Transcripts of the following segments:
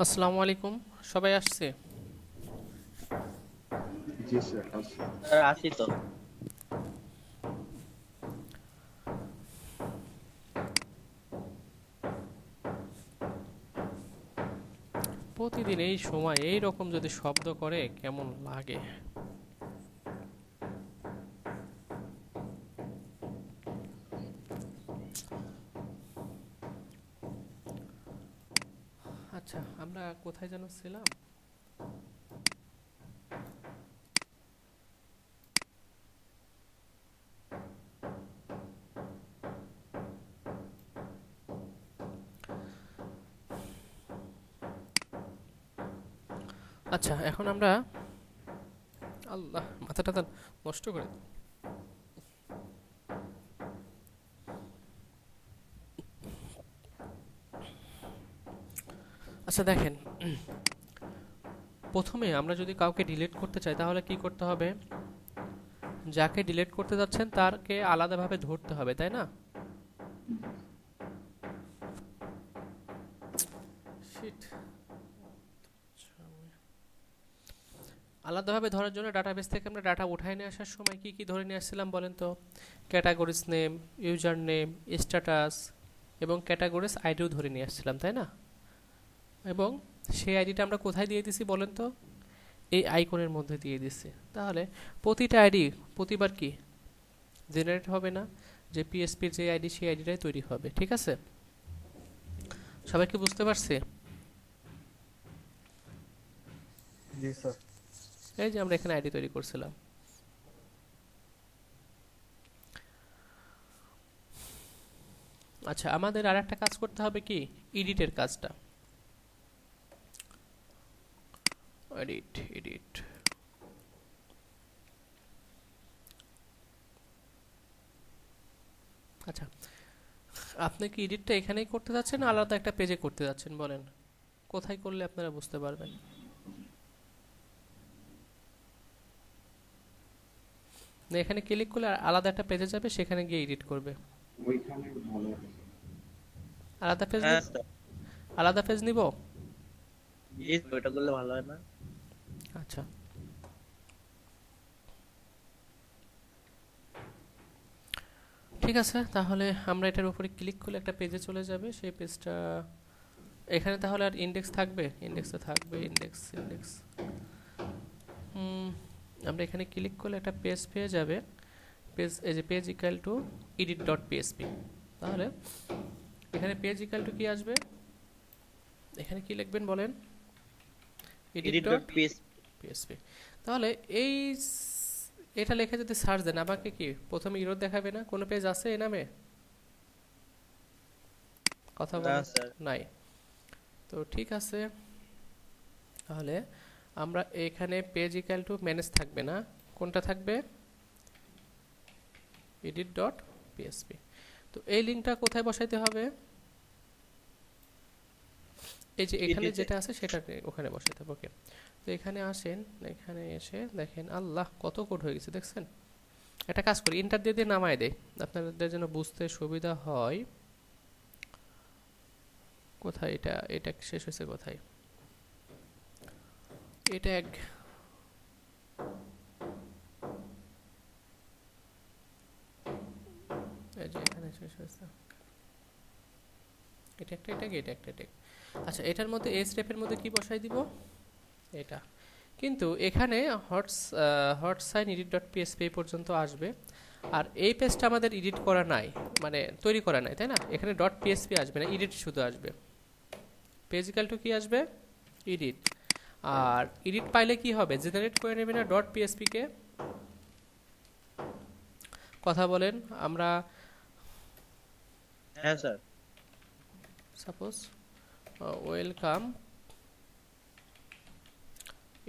আসসালামু আলাইকুম। সবাই আসছে? জি স্যার আছে। স্যার আছি তো। প্রতিদিন এই সময় এই রকম যদি শব্দ করে কেমন লাগে? আচ্ছা, আমরা কোথায় যেন ছিলাম? আচ্ছা, এখন আমরা আল্লাহ মাথাটা তো নষ্ট করে দিল। আচ্ছা দেখেন, প্রথমে আমরা যদি কাউকে ডিলিট করতে চাই তাহলে কি করতে হবে? যাকে ডিলিট করতে যাচ্ছেন তারকে আলাদাভাবে ধরতে হবে, তাই না? শিট। আলাদাভাবে ধরার জন্য ডাটাবেস থেকে আমরা ডাটা উঠায় নিয়ে আসার সময় কি কি ধরে নিয়ে আসছিলাম বলেন তো? Categories name, user name, status এবং ক্যাটাগরিজ আইডিও ধরে নিয়ে আসছিলাম, তাই না? এবং সেই আইডিটা আমরা কোথায় দিয়ে দিছি বলেন তো? এই আইকনের মধ্যে দিয়ে দিছি। তাহলে প্রতিটা আইডি প্রতিবার কি জেনারেট হবে না? যে পিএসপির যে আইডি সেই আইডিটাই তৈরি হবে, ঠিক আছে? সবাই কি বুঝতে পারছে? জি স্যার। এই যে আমরা এখানে আইডি তৈরি করছিলাম। আচ্ছা, আমাদের আর একটা কাজ করতে হবে, কি? এডিটের কাজটা। Edit edit. আচ্ছা, আপনি কি এডিটটা এখানেই করতে যাচ্ছেন না আলাদা একটা পেজে করতে যাচ্ছেন বলেন? কোথায় করলে আপনারা বুঝতে পারবেন? না, এখানে ক্লিক করলে আলাদা একটা পেজে যাবে, সেখানে গিয়ে এডিট করবে। ওইখানে ভালো হবে। আলাদা পেজ হ্যাঁ নিব? স্যার। আলাদা পেজ নিব? জি স্যার, ওইটা করলে ভালো হয় না? আচ্ছা, ঠিক আছে, তাহলে আমরা এটার উপরে ক্লিক করলে একটা পেজে চলে যাবে। সেই পেজটা এখানে তাহলে আর ইন্ডেক্স থাকবে? ইন্ডেক্সে থাকবে, ইন্ডেক্স ইন্ডেক্স। আমরা এখানে ক্লিক করলে একটা পেজ পেয়ে যাবে। পেজ, এই যে page equal to edit dot PSP. তাহলে এখানে পেজ ইকুয়াল টু কি আসবে? এখানে কি লিখবেন বলেন? Edit edit dot dot PSP. PSP. তাহলে এই এটা লিখে যদি সার্চ দেন আমাকে কি প্রথমে ইরর দেখাবে না? কোনো পেজ আছে এই নামে? কথা না বলেন। স্যার। নাই। তো ঠিক আছে, তাহলে আমরা এখানে পেজ ইকুয়াল টু ম্যানেজ থাকবে না, কোনটা থাকবে? Edit dot PSP. তো এই লিঙ্কটা কোথায় বসাইতে হবে? এই যে এখানে এডিটে। যেটা আছে সেটাকে ওখানে বসাইতে হবে। ওকে, তো এখানে আসেন, এখানে এসে দেখেন আল্লাহ কত কোড হয়ে গেছে দেখছেন। একটা কাজ করি, ইন্টার দিয়ে দিয়ে নামায় দেয় আপনাদের যেন বুঝতে সুবিধা হয়। কোথায় এটা? এটা শেষ হয়েছে কোথায়? এটা এক, এই যে এখানে শেষ হয়েছে। এটা একটা, এটা কি, এটা একটা, এটা। আচ্ছা, এটার মধ্যে এই স্টেপের মধ্যে কি বসাই দিব? এটা। কিন্তু এখানে hots hot sign edit dot PSP পর্যন্ত আসবে। আর এই পেজটা আমাদের এডিট করা নাই, মানে তৈরি করা নাই, তাই না? এখানে ডট পিএসপি আসবে না, এডিট শুধু আসবে। পেজ ইকাল টু কি আসবে? এডিট। আর এডিট পাইলে কি হবে? জেনারেট করে নেবে না ডট পিএসপি কে? কথা বলেন। আমরা হ্যাঁ sir. Suppose welcome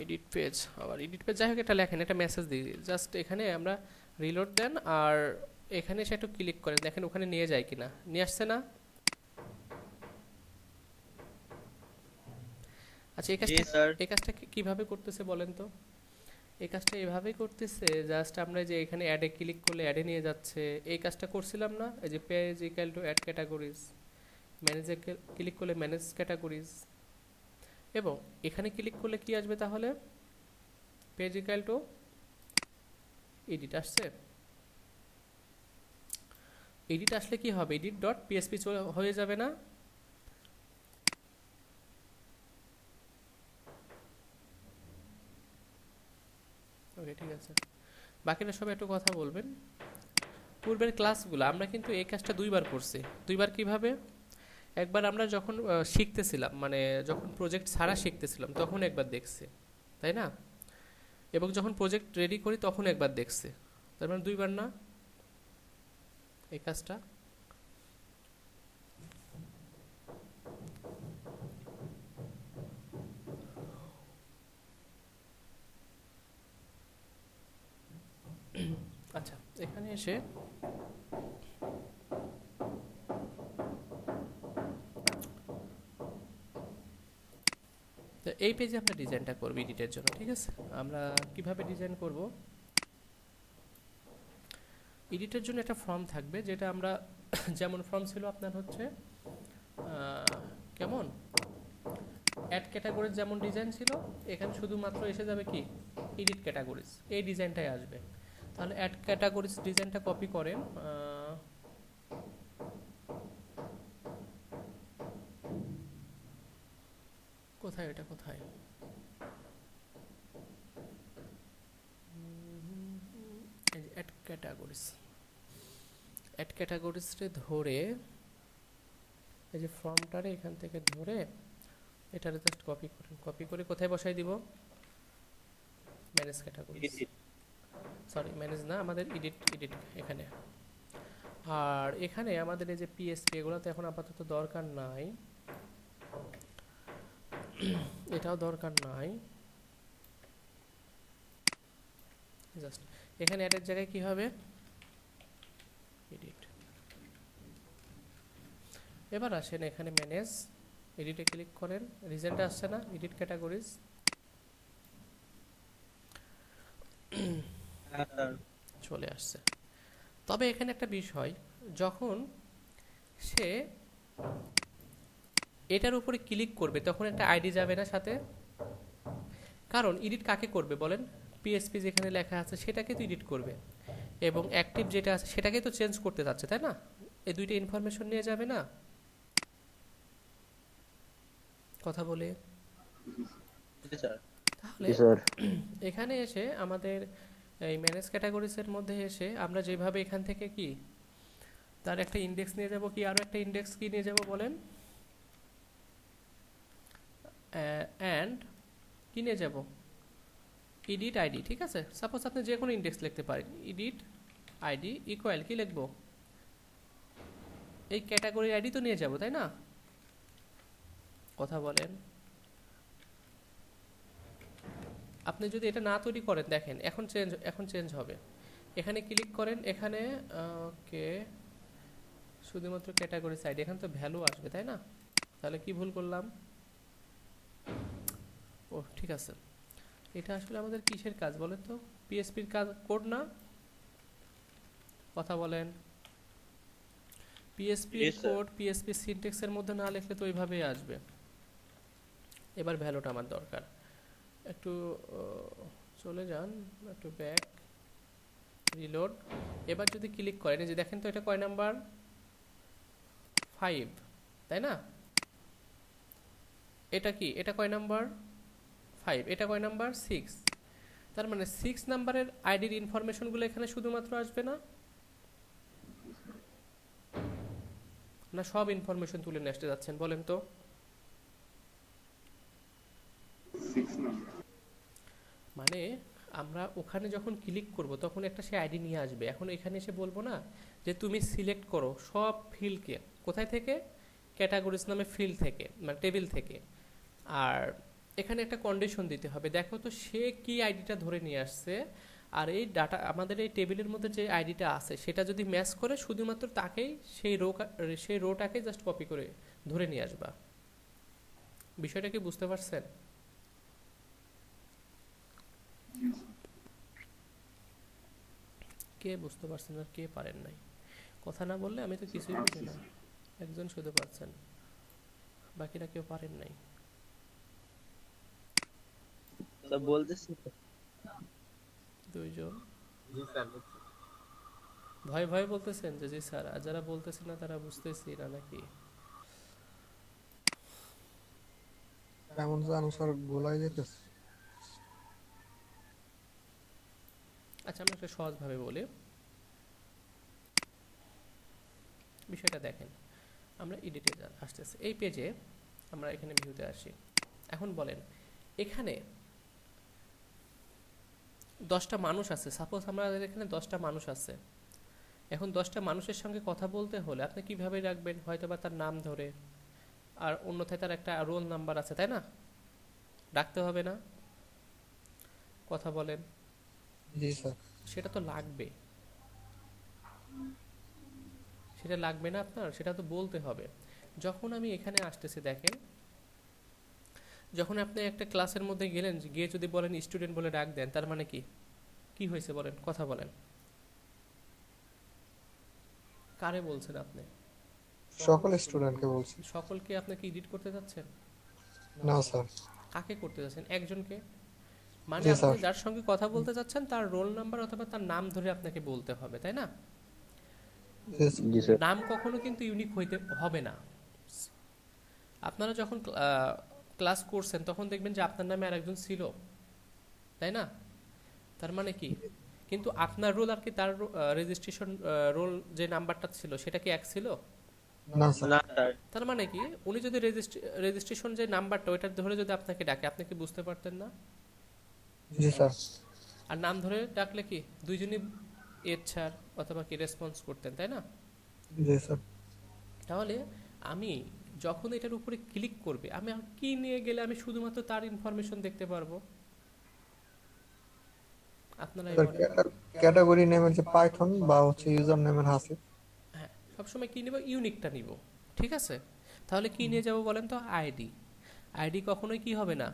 edit page, আবার এডিট পেজ, যাই হোক এটা লেখেন, এটা মেসেজ দিই জাস্ট। এখানে আমরা রিলোড দেন আর এখানে এসে একটু ক্লিক করেন, দেখেন ওখানে নিয়ে যায় কিনা। নিয়ে আসছে না? আচ্ছা, জি স্যার। এই কাজটা কিভাবে করতেছে বলেন তো? এই কাজটা এভাবেই করতেছে, জাস্ট আমরা যে এখানে অ্যাডে ক্লিক করলে অ্যাডে নিয়ে যাচ্ছে। এই কাজটা করছিলাম না? এই যে page equal to add categories, ম্যানেজে ক্লিক করলে ম্যানেজ ক্যাটাগরিজ, এবং এখানে ক্লিক করলে কি আসবে তাহলে, পেজ ইকুয়াল টু এডিট আসছে। এডিট আসলে কি হবে, এডিট ডট পিএসপি হয়ে যাবে না? ওকে, ঠিক আছে। বাকিরা সবাই একটু কথা বলবেন। পূর্বের ক্লাসগুলো আমরা কিন্তু এই কাজটা দুইবার করছি। দুইবার কিভাবে? একবার আমরা যখন শিখতেছিলাম, মানে যখন প্রজেক্ট ছাড়া শিখতেছিলাম তখন একবার দেখছি, তাই না? এবং যখন প্রজেক্ট রেডি করি তখন একবার দেখছি। তার মানে দুইবার না এই কাজটা? আচ্ছা, এখানে এসে তো এই পেজে আমরা ডিজাইনটা করব এডিটের জন্য, ঠিক আছে? আমরা কিভাবে ডিজাইন করব? এডিটের জন্য একটা ফর্ম থাকবে, যেটা আমরা যেমন ফর্ম ছিল আপনার হচ্ছে কেমন অ্যাড ক্যাটাগরিজ যেমন ডিজাইন ছিল, এখানে শুধুমাত্র এসে যাবে কি এডিট ক্যাটাগরিজ, এই ডিজাইনটাই আসবে। তাহলে অ্যাড ক্যাটাগরিজ ডিজাইনটা কপি করেন, কোথায় এটা, কোথায় অ্যাড ক্যাটাগরিজ, অ্যাড ক্যাটাগরিজটা ধরে এই যে ফর্মটারে এখান থেকে ধরে এটারে জাস্ট কপি করেন, কপি করে কোথায় বসাই দিব, ম্যানেজ ক্যাটাগরিজ, সরি ম্যানেজ না, আমাদের এডিট, এডিট এখানে। আর এখানে আমাদের এই যে পিএসপি এগুলো তো এখন আপাতত দরকার নাই, এটাও দরকার নাই, জাস্ট এখানে অ্যাডের জায়গায় কি হবে এডিট। এবার আসেন এখানে ম্যানেজ, এডিটে ক্লিক করেন, রিজেন্টে আসছে না এডিট ক্যাটাগরিজ, চলে আসছে। তবে এখানে একটা বিষয়, যখন সে এটার উপরে ক্লিক করবে তখন একটা আইডি যাবে না সাথে, কারণ এডিট কাকে করবে বলেন, পিএসপি যেখানে লেখা আছে সেটাকে তো এডিট করবে, এবং অ্যাক্টিভ যেটা আছে সেটাকে তো চেঞ্জ করতে যাচ্ছে, তাই না? এই দুইটা ইনফরমেশন নিয়ে যাবে না, কথা বলে। তাহলে এখানে এসে আমাদের এই ম্যানেজ ক্যাটাগরিজের মধ্যে এসে আমরা যেভাবে এখান থেকে কি তার একটা ইন্ডেক্স নিয়ে যাব, কি আরো একটা ইন্ডেক্স কি নিয়ে যাব বলেন, অ্যান্ড কি নিয়ে যাব, এডিট আইডি, ঠিক আছে? সাপোজ আপনি যে কোনো ইন্ডেক্স লিখতে পারেন, এডিট আইডি ইকুয়াল কি লিখবো, এই ক্যাটাগরি আইডি তো নিয়ে যাব, তাই না? কথা বলেন। আপনি যদি এটা না তৈরি করেন, দেখেন এখন চেঞ্জ হবে। এখানে ক্লিক করেন, এখানে ওকে শুধুমাত্র ক্যাটাগরি সাইড, এখানে তো ভ্যালু আসবে, তাই না? তাহলে কি ভুল করলাম, ও ঠিক আছে, এটা আসলে আমাদের কিসের কাজ বলেন তো, পিএসপির কাজ, কোড না? কথা বলেন। পিএসপি কোড পিএসপি সিনট্যাক্সের মধ্যে না লিখলে তো ওইভাবেই আসবে। এবার ভ্যালুটা আমার দরকার, একটু চলে যান, একটু ব্যাক, রিলোড। এবার যদি ক্লিক করেন, এই যে দেখেন তো এটা কয় নাম্বার, 5, তাই না? এটা কি, এটা কয় নাম্বার, 5, এটা কয় নাম্বার, 6। তার মানে 6 নাম্বারের আইডির ইনফরমেশনগুলো এখানে শুধুমাত্র আসবে না, না সব ইনফরমেশন তুলে নিয়ে আসতে যাচ্ছেন বলেন তো? 6 নাম্বার, মানে আমরা ওখানে যখন ক্লিক করব তখন একটা সে আইডি নিয়ে আসবে। এখন এখানে এসে বলবো না যে তুমি সিলেক্ট করো সব ফিল্ডকে, কোথায় থেকে, ক্যাটাগরিজ নামে ফিল্ড থেকে, মানে টেবিল থেকে। আর এখানে একটা কন্ডিশন দিতে হবে, দেখো তো সে কি আইডিটা ধরে নিয়ে আসছে, আর এই ডাটা আমাদের এই টেবিলের মধ্যে যে আইডিটা আছে সেটা যদি ম্যাচ করে শুধুমাত্র তাকেই সেই রোটাকে জাস্ট কপি করে ধরে নিয়ে আসবা। বিষয়টা কি বুঝতে পারছেন? কে বুঝতে পারছেন আর কে পারেন নাই? কথা না বললে আমি তো কিছুই বুঝি না। একজন শুধু পারছেন, বাকিরা কেউ পারেন নাই। তো বলতেছি তো। দুইজন জি স্যার বুঝছি। ভয় ভয় বলতেছেন যে জি স্যার, আর যারা বলতেছে না তারা বুঝতেছি না নাকি? কেমন যেন স্যার গোলাই যেতেছে। আচ্ছা, আমরা একটা সহজভাবে বলি, বিষয়টা দেখেন। আমরা এডিটে আসতেছি, এই পেজে আমরা এখানে ভিউতে আসি। এখন বলেন, এখানে 10টা মানুষ আছে, সাপোজ আমাদের এখানে 10টা মানুষ আছে। এখন 10টা মানুষের সঙ্গে কথা বলতে হলে আপনি কিভাবে রাখবেন? হয়তো বা তার নাম ধরে, আর অন্যথায় তার একটা রোল নাম্বার আছে, তাই না? ডাকতে হবে না? কথা বলেন। জি স্যার। সেটা তো লাগবে, সেটা লাগবে না আপনার? সেটা তো বলতে হবে। যখন আমি এখানে আসতেছি দেখেন, যখন আপনি একটা ক্লাসের মধ্যে গেলেন, গিয়ে যদি বলেন স্টুডেন্ট বলে ডাক দেন, তার মানে কি কি হয়েছে বলেন, কথা বলেন। কারে বলছেন আপনি? সকল স্টুডেন্টকে বলছি। সকলকে আপনি কি এডিট করতে যাচ্ছেন? না স্যার। কাকে করতে যাচ্ছেন? একজনকে। মানে জি আপনি স্যার। যার সঙ্গে কথা বলতে যাচ্ছেন তার রোল নাম্বার অথবা তার নাম ধরে আপনাকে বলতে হবে, তাই না? জি স্যার। জি স্যার। নাম কখনো কিন্তু ইউনিক হইতে হবে না। আপনারা যখন ক্লাস করছেন তখন দেখবেন যে আপনার নামে আরেকজন ছিল, তাই না? তার মানে কি, কিন্তু আপনার রোল আর কি তার রেজিস্ট্রেশন রোল যে নাম্বারটা ছিল সেটা কি এক ছিল? না স্যার। না স্যার। তার মানে কি, উনি যদি রেজিস্ট্রেশন যে নাম্বারটা ওইটা ধরে যদি আপনাকে ডাকে, আপনি কি বুঝতে পারতেন না? জি স্যার। আর নাম ধরে ডাকলে কি দুইজনই এছাড় অথবা কি রেসপন্স করতেন, তাই না? জি স্যার। তাহলে আমি যখন এটার উপরে ক্লিক করবে, আমি আর কি নিয়ে গেলে আমি শুধুমাত্র তার ইনফরমেশন দেখতে পারবো? আপনারাই স্যার বলেন। ক্যাটাগরি নেমের যে পাইথন বা হচ্ছে ইউজার নেমের হাসিফ। হ্যাঁ, সবসময় কি নিব? ইউনিকটা নিব। ঠিক আছে, তাহলে কি নিয়ে যাব বলেন তো? আইডি। আইডি কখনোই কি হবে না,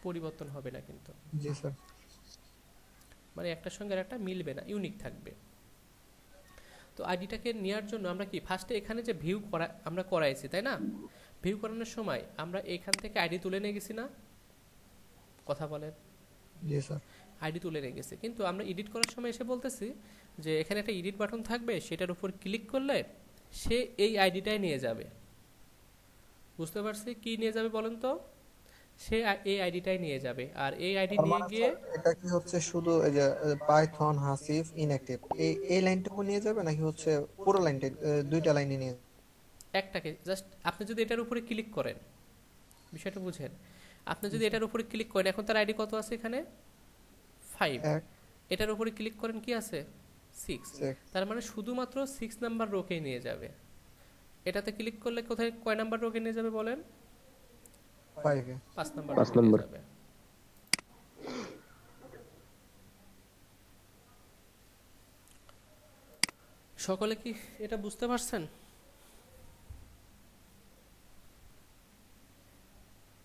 পরিবর্তন হবে না কিন্তু। জি স্যার। মানে একটার সঙ্গে আর একটা মিলবে না, ইউনিক থাকবে। তো আইডিটাকে নেওয়ার জন্য আমরা কি ফার্স্টে এখানে যে ভিউ করা আমরা করাইছি, তাই না? ভিউ করানোর সময় আমরা এখান থেকে আইডি তুলে নিয়ে গেছি না? কথা বলেন। জি স্যার। আইডি তুলে নিয়ে গেছি, কিন্তু আমরা এডিট করার সময় এসে বলতেছি যে এখানে একটা এডিট বাটন থাকবে, সেটার উপর ক্লিক করলে সে এই আইডিটাই নিয়ে যাবে। বুঝতে পারছি কি নিয়ে যাবে বলেন তো? সে এই আইডিটাই নিয়ে যাবে, আর এই আইডি তার নিয়ে মানে গিয়ে স্যার এটা কি হচ্ছে শুধু এই যে পাইথন হাসিফ ইনঅ্যাক্টিভ এই লাইনটুকু নিয়ে যাবে নাকি হচ্ছে পুরো লাইনটা দুইটা লাইনে নিয়ে একটাকে জাস্ট আপনি যদি এটার উপরে ক্লিক করেন, বিষয়টা বুঝেন, আপনি যদি যাবে? এটার উপরে ক্লিক করেন, এখন তার আইডি কত আছে এখানে? 5। এক এটার উপরে ক্লিক করেন, কি আছে? 6। সেক তার মানে শুধুমাত্র 6 নাম্বার রোকেই নিয়ে যাবে। এটাতে ক্লিক করলে কোথায় কয় নাম্বার রোকে নিয়ে যাবে বলেন? 5 এ। 5 নাম্বার 5 রোকে নিয়ে নম্বর। যাবে। সকলে কি এটা বুঝতে পারছেন?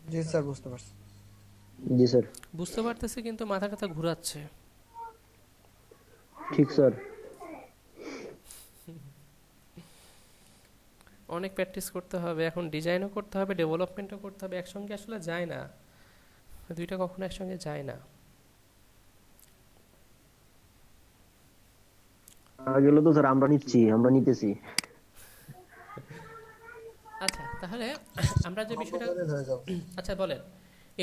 জি স্যার বুঝতে পারছি। জি স্যার। বুঝতে পারতেছে, কিন্তু মাথা টাথা ঘুরাচ্ছে। ঠিক স্যার। অনেক প্র্যাকটিস করতে হবে, এখন ডিজাইনও করতে হবে, ডেভেলপমেন্টও করতে হবে, একসঙ্গে আসলে যায় না, দুইটা কখনো একসঙ্গে যায় না। গেল তো স্যার, আমরা নিচ্ছি, আমরা নিতেছি। আচ্ছা, তাহলে আমরা যে বিষয়টা, অল্প হয়ে যাবে। আচ্ছা বলেন,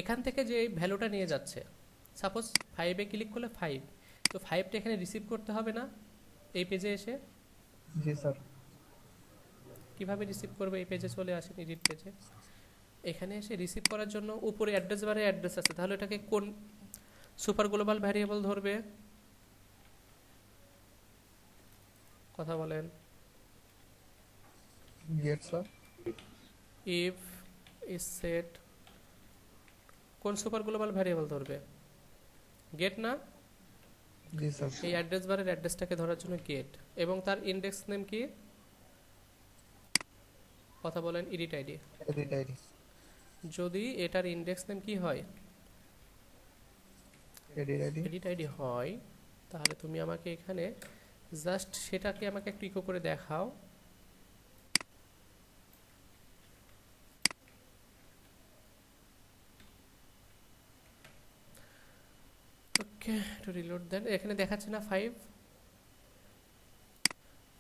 এখান থেকে যে ভ্যালুটা নিয়ে যাচ্ছে, সাপোজ 5-এ ক্লিক করলে 5, তো 5টা এখানে রিসিভ করতে হবে না? এই পেজে এসে জি স্যার। কিভাবে রিসিভ করবে? এই পেজে চলে আসেন, এডিট পেজে। এখানে এসে রিসিভ করার জন্য উপরে অ্যাড্রেস বারে অ্যাড্রেস আছে, তাহলে এটাকে কোন সুপার গ্লোবাল ভ্যারিয়েবল ধরবে? কথা বলেন। Get sir. If is set, কোন সুপার গ্লোবাল ভ্যারিয়েবল ধরবে? গেট না? জি স্যার। এই অ্যাড্রেস বারের অ্যাড্রেসটাকে ধরার জন্য গেট, এবং তার ইন্ডেক্স নেম কি? কথা বলেন। Edit ID. Edit ID. যদি এটার ইন্ডেক্স নেম কি হয়? Edit ID. এডিট আইডি হয়, তাহলে তুমি আমাকে এখানে জাস্ট সেটাকে আমাকে একটু ইকো করে দেখাও। ওকে, একটু রিলোড দেন। এখানে দেখাচ্ছে না 5?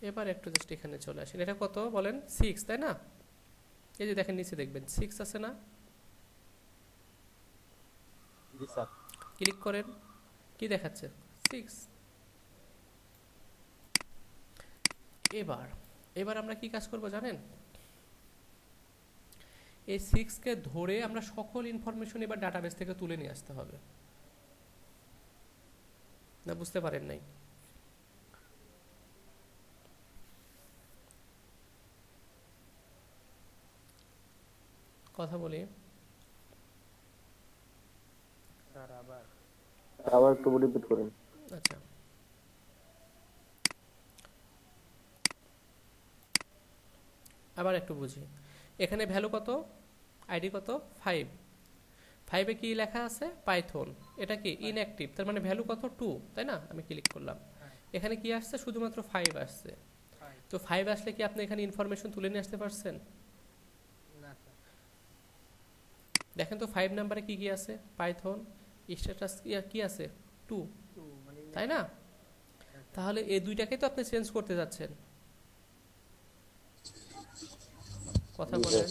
এবার একটু জাস্ট এখানে চলে আসেন। এটা কত বলেন? 6, তাই না? এই যে দেখেন নিচে দেখবেন 6 আছে না? জি স্যার। ক্লিক করেন, কি দেখাচ্ছে? 6। এবার এবার আমরা কি কাজ করব জানেন? এই 6 কে ধরে আমরা সকল ইনফরমেশন এবার ডাটাবেস থেকে তুলে নিয়ে আসতে হবে। না বুঝতে পারেন নাই? কথা বলি। স্যার আবার আবার একটু রিপিট করেন। আচ্ছা, আবার একটু বুঝি। এখানে ভ্যালু কত? আইডি কত? 5। 5 এ কি লেখা আছে? পাইথন। এটা কি ইনঅ্যাক্টিভ, তার মানে ভ্যালু কত? 2, তাই না? আমি ক্লিক করলাম, এখানে কি আসছে? শুধুমাত্র 5 আসছে। তো 5 আসলে কি আপনি এখানে ইনফরমেশন তুলে নিয়ে আসতে পারছেন? না স্যার। দেখেন তো 5 নাম্বারে কি কি আছে? পাইথন, স্ট্যাটাস কি আছে? 2, মানে তাই না? তাহলে এই দুইটাকে তো আপনি চেঞ্জ করতে যাচ্ছেন। কথা বলেন।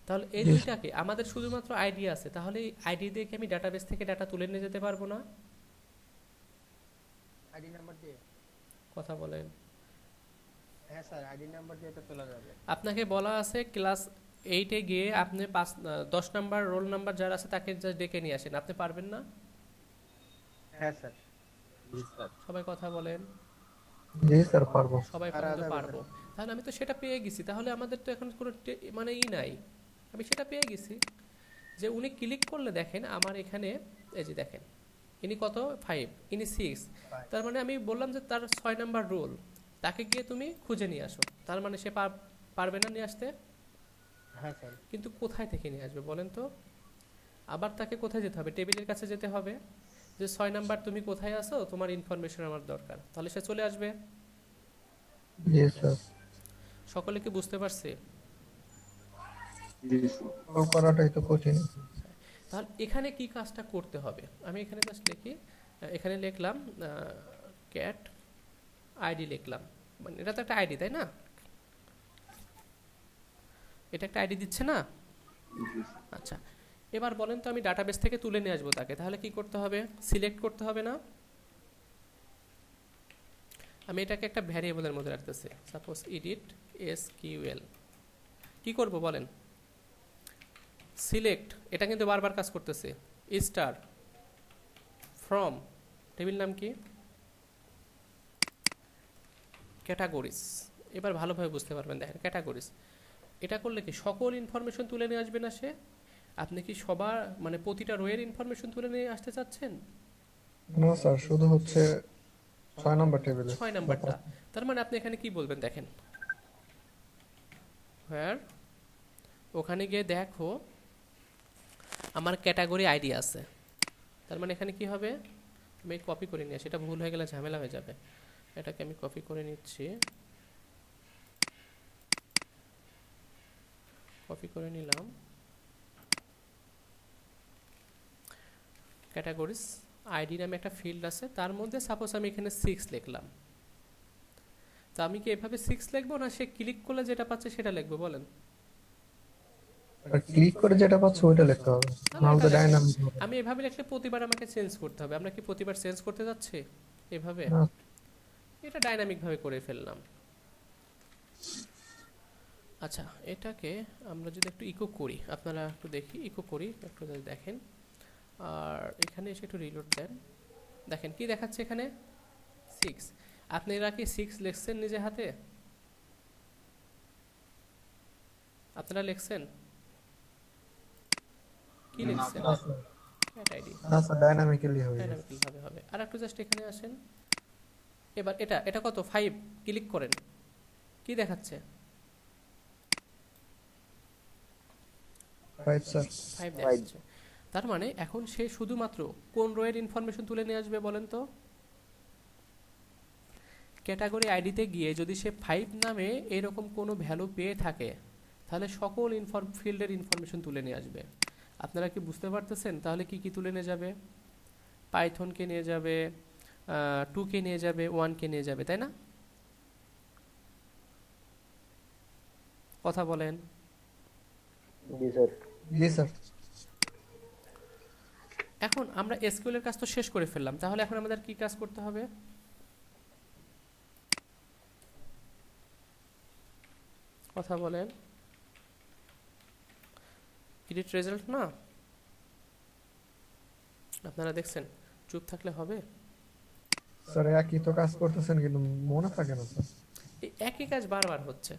তাহলে এই দুইটাকে আমাদের শুধুমাত্র আইডি আছে, তাহলে এই আইডি দিয়ে কি আমি ডাটাবেস থেকে ডাটা তুলে নিয়ে যেতে পারবো না? আইডি নাম্বার দিয়ে? কথা বলেন। হ্যাঁ স্যার, আইডি নাম্বার দিয়ে তো তোলা যাবে। আপনাকে বলা আছে ক্লাস 8-এ গিয়ে আপনি 10 নাম্বার রোল নাম্বার যারা আছে তাকে জাস্ট ডেকে নিয়ে আসেন, আপনি পারবেন না? হ্যাঁ স্যার। জি স্যার। সবাই কথা বলেন। জি স্যার পারবো। সবাই পারা কিন্তু যাবে পারবো। তাহলে আমি তো সেটা পেয়ে গেছি, তাহলে আমাদের তো এখন কোনো মানে নাই, আমি সেটা পেয়ে গেছি। যে উনি ক্লিক করলে দেখেন আমার এখানে এই যে দেখেন ইনি কত? 5, ইনি 6। তার মানে আমি বললাম যে তার 6 নাম্বার রোল, তাকে গিয়ে তুমি খুঁজে নিয়ে আসো। তার মানে সে পারবে না নিয়ে আসতে? হ্যাঁ স্যার। কিন্তু কোথায় থেকে নিয়ে আসবে বলেন তো? আবার তাকে কোথায় যেতে হবে? টেবিলের কাছে যেতে হবে, যে 6 নাম্বার তুমি কোথায় আছো, তোমার ইনফরমেশন আমার দরকার। তাহলে সে চলে আসবে। জি স্যার। সকলে কি বুঝতে পারছে? জি স্যার। কল করাটাই তো কঠিন। তাহলে এখানে কি কাজটা করতে হবে? আমি এখানে জাস্ট লিখি, এখানে লিখলাম ক্যাট আইডি লিখলাম, মানে এটা তো একটা আইডি, তাই না? এটা একটা আইডি দিচ্ছে না? আচ্ছা, এবার বলেন তো আমি ডাটাবেস থেকে তুলে নিয়ে আসবো তাকে, তাহলে কি করতে হবে? সিলেক্ট করতে হবে না? আমি এটাকে একটা ভ্যারিয়েবলের মধ্যে রাখতেছি, সাপোজ এডিট এসকিউএল। কি করব বলেন? সিলেক্ট, এটা কিন্তু বারবার কাজ করতেছে। স্টার ফ্রম, টেবিল নাম কি? ক্যাটাগরিজ। এবার ভালোভাবে বুঝতে পারবেন, দেখেন ক্যাটাগরিজ। এটা করলে কি সকল ইনফরমেশন তুলে নিয়ে আসবে না সে? আপনি কি সবার মানে প্রতিটা রোয়ের ইনফরমেশন তুলে নিয়ে আসতে চাচ্ছেন? না স্যার, শুধু হচ্ছে 6 নাম্বার টেবিলে। 6 নাম্বারটা। তার মানে আপনি এখানে কি বলবেন দেখেন, হোয়ার, ওখানে গিয়ে দেখো আমার ক্যাটাগরি আইডি আছে। তার মানে এখানে কি হবে? আমি কপি করে নিয়ে আসি, এটা ভুল হয়ে গেলে ঝামেলা হয়ে যাবে। এটাকে আমি কপি করে নিচ্ছি, কপি করে নিলাম। ক্যাটাগরিজ আইডি নামে একটা ফিল্ড আছে, তার মধ্যে সাপোজ আমি এখানে 6 লিখলাম। তা আমি কি এভাবে 6 লিখবো, না সে ক্লিক করলে যেটা পাচ্ছে সেটা লিখবো বলেন? আর ক্লিক করে যেটা পাচ্ছ ওইটা লিখতে হবে, নাহলে তো ডাইনামিক হবে। আমি এভাবে লিখলে প্রতিবার আমাকে চেঞ্জ করতে হবে। আমরা কি প্রতিবার চেঞ্জ করতে যাচ্ছি এভাবে? না। এটা ডাইনামিক ভাবে করে ফেললাম। আচ্ছা, এটাকে আমরা যদি একটু ইকো করি, আপনারা একটু দেখি, ইকো করি একটু যদি দেখেন, আর এখানে এসে একটু রিলোড দেন। দেখেন কি দেখাচ্ছে এখানে? 6। আপনারা কি 6 লিখছেন নিজে হাতে? আপনারা লিখছেন? কি লিখছেন? ক্যাট আইডি না স্যার, ডাইনামিক্যালি হবে। ডাইনামিক্যালি ভাবে হবে। আর একটু জাস্ট এখানে আসেন। এবার এটা কত? 5। ক্লিক করেন, কি দেখাচ্ছে? 5 স্যার। 5 দেখাচ্ছে। তার মানে এখন সে শুধুমাত্র কোন রোয়ের ইনফরমেশন তুলে নিয়ে আসবে বলেন তো? ক্যাটাগরি আইডিতে গিয়ে যদি সে 5 নামে এরকম কোনো ভ্যালু পেয়ে থাকে, তাহলে সকল ফিল্ডের ইনফরমেশন তুলে নিয়ে আসবে। আপনারা কি বুঝতে পারতেছেন? তাহলে কি কি তুলে নিয়ে যাবে? পাইথনকে নিয়ে যাবে, 2কে নিয়ে যাবে, 1কে নিয়ে যাবে, তাই না? কথা বলেন। জি স্যার। জি স্যার। এখন আমরা এসকিউএল এর কাজ তো শেষ করে ফেললাম, তাহলে এখন আমাদের কি কাজ করতে হবে? কথা বলেন। এডিট রেজাল্ট না? আপনারা দেখছেন, চুপ থাকলে হবে? স্যার একই তো কাজ করতেছেন কিন্তু মনে থাকে না স্যার। এই একই কাজ বারবার হচ্ছে,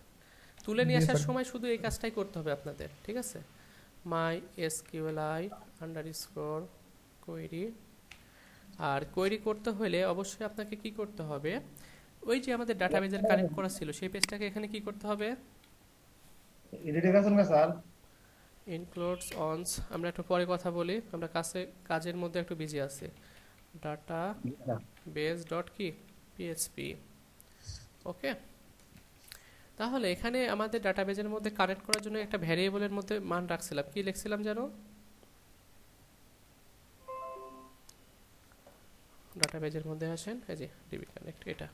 তুলে নিয়ে জি আসার স্যার। সময় শুধু এই কাজটাই করতে হবে আপনাদের, ঠিক আছে? মাই এসকিউএলআই আন্ডারস্কোর কোয়েরি। আর কোয়েরি করতে হলে অবশ্যই আপনাকে কি করতে হবে, ওই যে আমাদের ডাটাবেজের কানেক্ট করা ছিল সেই পেজটাকে এখানে কি করতে হবে, এডিটে গেছেন না স্যার? ইনক্লুডস অনস। আমরা একটু পরে কথা বলি, আমরা কাজের মধ্যে একটু বিজি আছি। ডাটা বেস ডট কি পিএইচপি। ওকে, তাহলে এখানে আমাদের ডাটাবেজের মধ্যে কানেক্ট করার জন্য একটা ভ্যারিয়েবলের মধ্যে মান রাখছিলাম, কি লিখছিলাম জানো? ডাটাবেজের মধ্যে আসেন, এই যে ডিবি কানেক্ট, এটা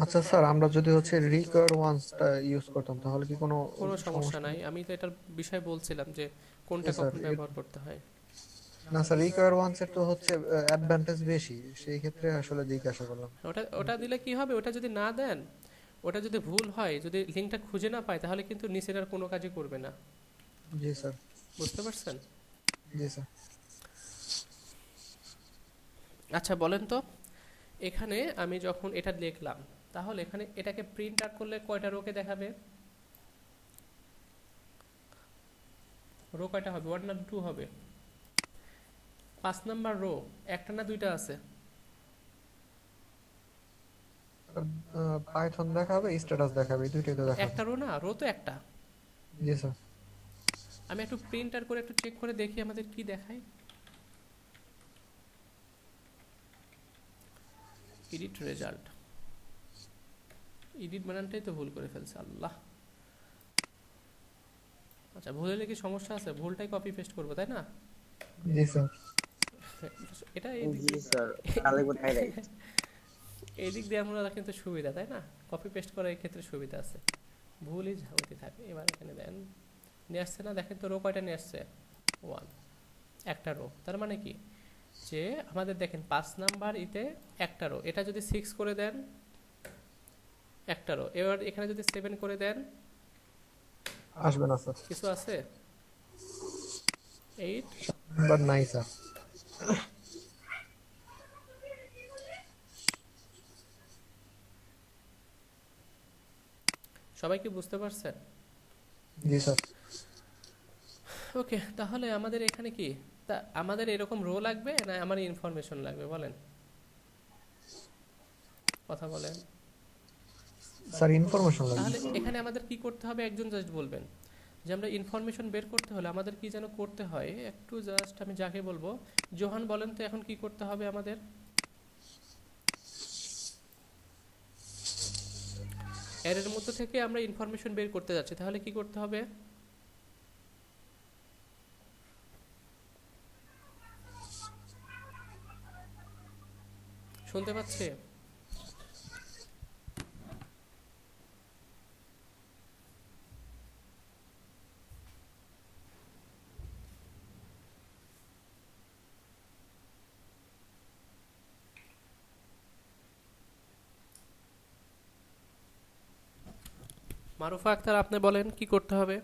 আচ্ছা স্যার, আমরা যদি হচ্ছে রিকোয়ার ওয়ান্সটা ইউজ করতাম তাহলে কি কোনো কোনো সমস্যা সমস্যা? নাই, আমি তো এটার বিষয় বলছিলাম যে কোনটা জি স্যার। কখন ব্যবহার করতে হয়। না স্যার, রিকোয়ার ওয়ান্স এর তো হচ্ছে অ্যাডভান্টেজ বেশি, সেই ক্ষেত্রে আসলে জিজ্ঞাসা করলাম। ওটা ওটা দিলে কি হবে, ওটা যদি না দেন, ওটা যদি ভুল হয়, যদি লিঙ্কটা খুঁজে না পায়, তাহলে কিন্তু নিচের আর কোনো কাজই করবে না। জি স্যার। বুঝতে পারছেন? জি স্যার। আচ্ছা বলেন তো, এখানে আমি যখন এটা লিখলাম, তাহলে এখানে এটাকে প্রিন্ট আউট করলে কয়টা রোকে দেখাবে? রো কয়টা হবে, 1 না 2 হবে? 5 নাম্বার রো একটা না দুইটা আছে? পাইথন দেখাবে, স্ট্যাটাস দেখাবে, এই দুইটাই তো দেখাবে। একটা রো না, রো তো একটা। জি স্যার। আমি একটু প্রিন্ট আউট করে একটু চেক করে দেখি আমাদের কি দেখায়। এডিট রেজাল্ট, এডিট বানানটাই তো ভুল করে ফেলছে, আল্লাহ। আচ্ছা, ভুল হলে কি সমস্যা আছে? ভুলটাই কপি পেস্ট করবো, তাই না? জি স্যার। এটা জি স্যার, তাহলে কোথায় যাই? এই দিক দিয়ে আমরা কিন্তু সুবিধা, তাই না? কপি পেস্ট করার এই ক্ষেত্রে সুবিধা আছে, ভুলই হতে থাকে। এবার এখানে দেন, নিয়ে আসছে না? দেখেন তো রো কয়টা নিয়ে আসছে, 1, একটা রো। তার মানে কি, যে আমাদের দেখেন 5 নাম্বার ইতে একটা রো, এটা যদি 6 করে দেন একটা রো, এবার এখানে যদি 7 করে দেন, আসবে না স্যার। কিছু আছে? 8। বাট নাই স্যার। সবাই কি বুঝতে পারছেন? জি স্যার। ওকে, তাহলে আমাদের এখানে কি, তা আমাদের এরকম রো লাগবে না আমার ইনফরমেশন লাগবে, বলেন? কথা বলেন। স্যার ইনফরমেশন তাহলে লাগবে। এখানে আমাদের কি করতে হবে, একজন জাস্ট বলবেন যে আমরা ইনফরমেশন বের করতে হলে আমাদের কি যেন করতে হয়, একটু জাস্ট আমি যাকে বলবো, জোহান বলেন তো এখন কি করতে হবে আমাদের? এর মধ্যে থেকে আমরা ইনফরমেশন বের করতে যাচ্ছি, তাহলে কি করতে হবে? শুনতে পাচ্ছে? মারুফা আক্তার, আপনি বলেন কি করতে হবে?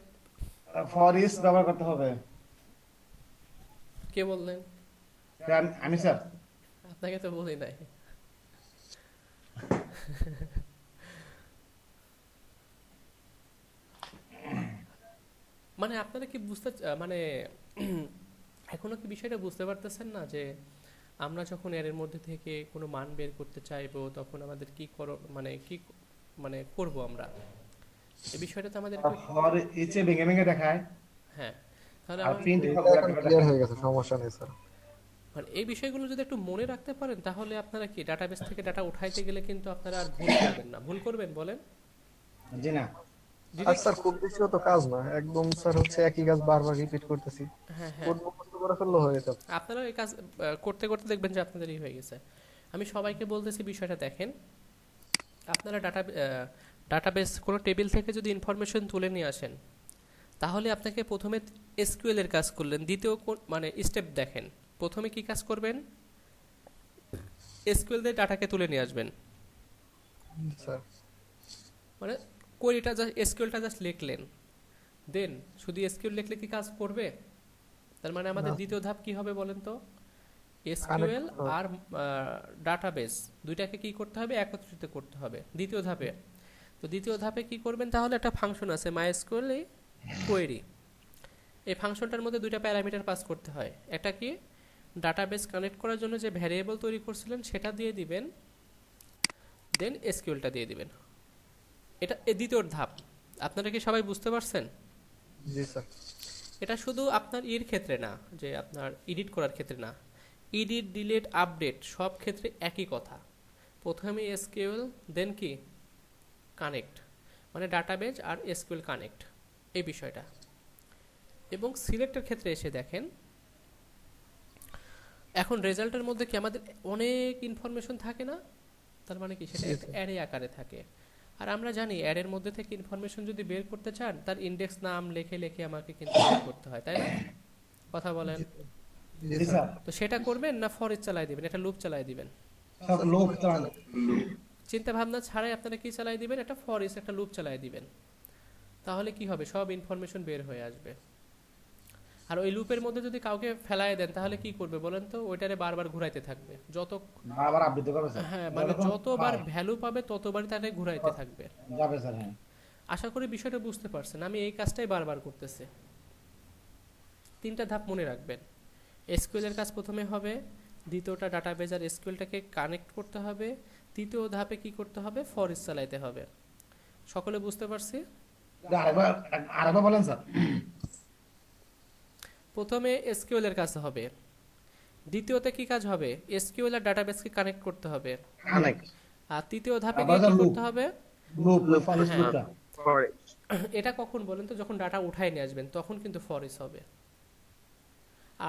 ফর ইস ব্যবহার করতে হবে। কে বললেন? আমি স্যার। আপনাকে তো বলি নাই। মানে আপনারা কি বুঝতে মানে এখনো কি বিষয়টা বুঝতে পারতেছেন না যে আমরা যখন এর মধ্যে থেকে কোনো মান বের করতে চাইবো তখন আমাদের কি মানে করব আমরা, এই বিষয়টা তো আমাদের ফর ইচে ভেঙে ভেঙে দেখায়, হ্যাঁ। তাহলে আর আমার প্রিন্ট এটা এখন ক্লিয়ার হয়ে গেছে, সমস্যা নেই স্যার। মানে এই বিষয়গুলো যদি একটু মনে রাখতে পারেন, তাহলে আপনারা কি ডাটাবেস থেকে ডাটা উঠাইতে গেলে কিন্তু আপনারা আর ভুল করবেন না। ভুল করবেন বলেন? জি না। আর স্যার খুব বেশি তো কাজ না, একদম স্যার হচ্ছে একই কাজ বারবার রিপিট করতেছি, হ্যাঁ হ্যাঁ, কোড মুখস্থ করে ফেললে হয়ে যাবে। আপনারা এই কাজ করতে করতে দেখবেন যে আপনাদেরই হয়ে গেছে। আমি সবাইকে বলতেছি বিষয়টা দেখেন, আপনারা ডাটাবেস কোনো টেবিল থেকে যদি ইনফরমেশন তুলে নিয়ে আসেন, তাহলে আপনাকে প্রথমে এসকিউএল এর কাজ করলেন, দ্বিতীয় মানে স্টেপ দেখেন, প্রথমে কি কাজ করবেন, এসকিউএল দিয়ে ডাটাকে তুলে নিয়ে আসবেন, স্যার মানে কোয়েরিটা জাস্ট এসকিউএলটা জাস্ট লিখলেন, দেন শুধু এসকিউএল লিখলে কি কাজ করবে? তার মানে আমাদের দ্বিতীয় ধাপ কি হবে বলেন তো, এসকিউএল আর ডাটাবেস দুইটাকে কি করতে হবে, একত্রিত করতে হবে দ্বিতীয় ধাপে। তো দ্বিতীয় ধাপে কি করবেন, তাহলে একটা ফাংশন আছে মাইস্কুয়েল কোয়েরি, এই ফাংশনটার মধ্যে দুইটা প্যারামিটার পাস করতে হয়, একটা কি ডাটাবেস কানেক্ট করার জন্য যে ভ্যারিয়েবল তৈরি করছিলেন সেটা দিয়ে দিবেন, দেন এসকিউএলটা দিয়ে দিবেন। এটা এই দ্বিতীয় ধাপ। আপনারা কি সবাই বুঝতে পারছেন? জি স্যার। এটা শুধু আপনার ইর ক্ষেত্রে না, যে আপনার এডিট করার ক্ষেত্রে না, এডিট ডিলিট আপডেট সব ক্ষেত্রে একই কথা। প্রথমে এসকিউএল দেন কি কানেক্ট, মানে ডাটাবেজ আর এসকিউএল কানেক্ট, এই বিষয়টা। এবং সিলেক্টের ক্ষেত্রে এসে দেখেন, এখন রেজাল্টের মধ্যে কি আমাদের অনেক ইনফরমেশন থাকে না, তার মানে কি সেটা অ্যারে আকারে থাকে। আর আমরা জানি অ্যারের মধ্যে থেকে ইনফরমেশন যদি বের করতে চান, তার ইন্ডেক্স নাম লিখে লিখে আমাকে কিন্তু বের করতে হয়, তাই না? কথা বলেন। জি স্যার। তো সেটা করবেন না ফর ইচ চালাই দিবেন, এটা লুপ চালাই দিবেন? সব লোক চালানো। চিন্তা ভাবনা ছাড়াই আপনারা কি চালাই দিবেন, একটা ফর ইচ একটা লুপ চালাই দিবেন। তাহলে কি হবে, সব ইনফরমেশন বের হয়ে আসবে। আর ওই লুপের মধ্যে যদি কাউকে ফেলায় দেন, তাহলে কি করবে বলেন তো, ওইটারে বারবার ঘুরাইতে থাকবে, যত আবার আপডেট করবে স্যার। হ্যাঁ মানে যতবার ভ্যালু পাবে ততবারই তাকে ঘুরাইতে থাকবে। যাবে স্যার। হ্যাঁ, আশা করি বিষয়টা বুঝতে পারছেন। আমি এই কাজটাই বারবার করতেছি। তিনটা ধাপ মনে রাখবেন, এসকিউএল এর কাজ প্রথমে হবে, দ্বিতীয়টা ডাটাবেজ আর এসকিউএলটাকে কানেক্ট করতে হবে, তৃতীয় ধাপে কি করতে হবে, ফর ইচ চালাইতে হবে। সকলে বুঝতে পারছি? আরেকবার বলেন স্যার। প্রথমে এসকিউএল এর কাজ হবে, দ্বিতীয়তে কি কাজ হবে, এসকিউএল আর ডাটাবেসকে কানেক্ট করতে হবে, কানেক্ট। আর তৃতীয় ধাপে আবার কি loop। করতে হবে, লুপ ফলিস হ্যাঁ। লুপটা। এটা কখন বলেন তো, যখন ডাটা উঠায় নিয়ে আসবেন তখন কিন্তু ফর ইচ হবে।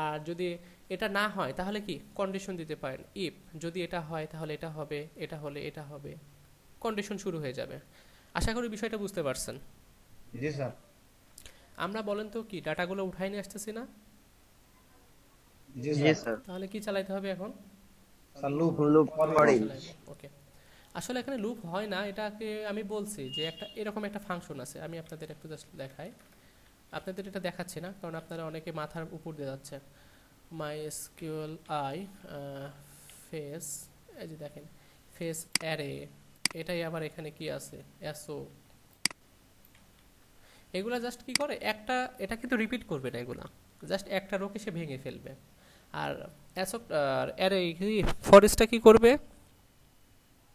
আর যদি এটা না হয় তাহলে কি কন্ডিশন দিতে পারেন, ইফ যদি এটা হয় তাহলে এটা হবে, এটা হলে এটা হবে, কন্ডিশন শুরু হয়ে যাবে। আশা করি বিষয়টা বুঝতে পারছেন। জি স্যার। আমরা বলেন তো কি ডাটাগুলো উঠায় নিয়ে আসতেছি না, জি জি স্যার। স্যার। তাহলে কি চালাইতে হবে এখন, স্যার লুপ লুপ করে ওকে। আসলে এখানে লুপ হয় না, এটাকে আমি বলছি যে একটা এরকম একটা ফাংশন আছে, আমি আপনাদের একটু জাস্ট দেখাই। আপনাদের এটা দেখাচ্ছি না কারণ আপনারা অনেকে মাথার উপর দিয়ে যাচ্ছেন। মাইস্কিউএল আই ফেস, এই যে দেখেন ফেস অ্যারে, এটাই আবার এখানে কি আছে এসও, এগুলা জাস্ট কি করে একটা, এটা কিন্তু রিপিট করবে না, এগুলা জাস্ট একটা রোকে সে ভেঙে ফেলবে। আর এসও অ্যারে ফরেস্টটা কি করবে,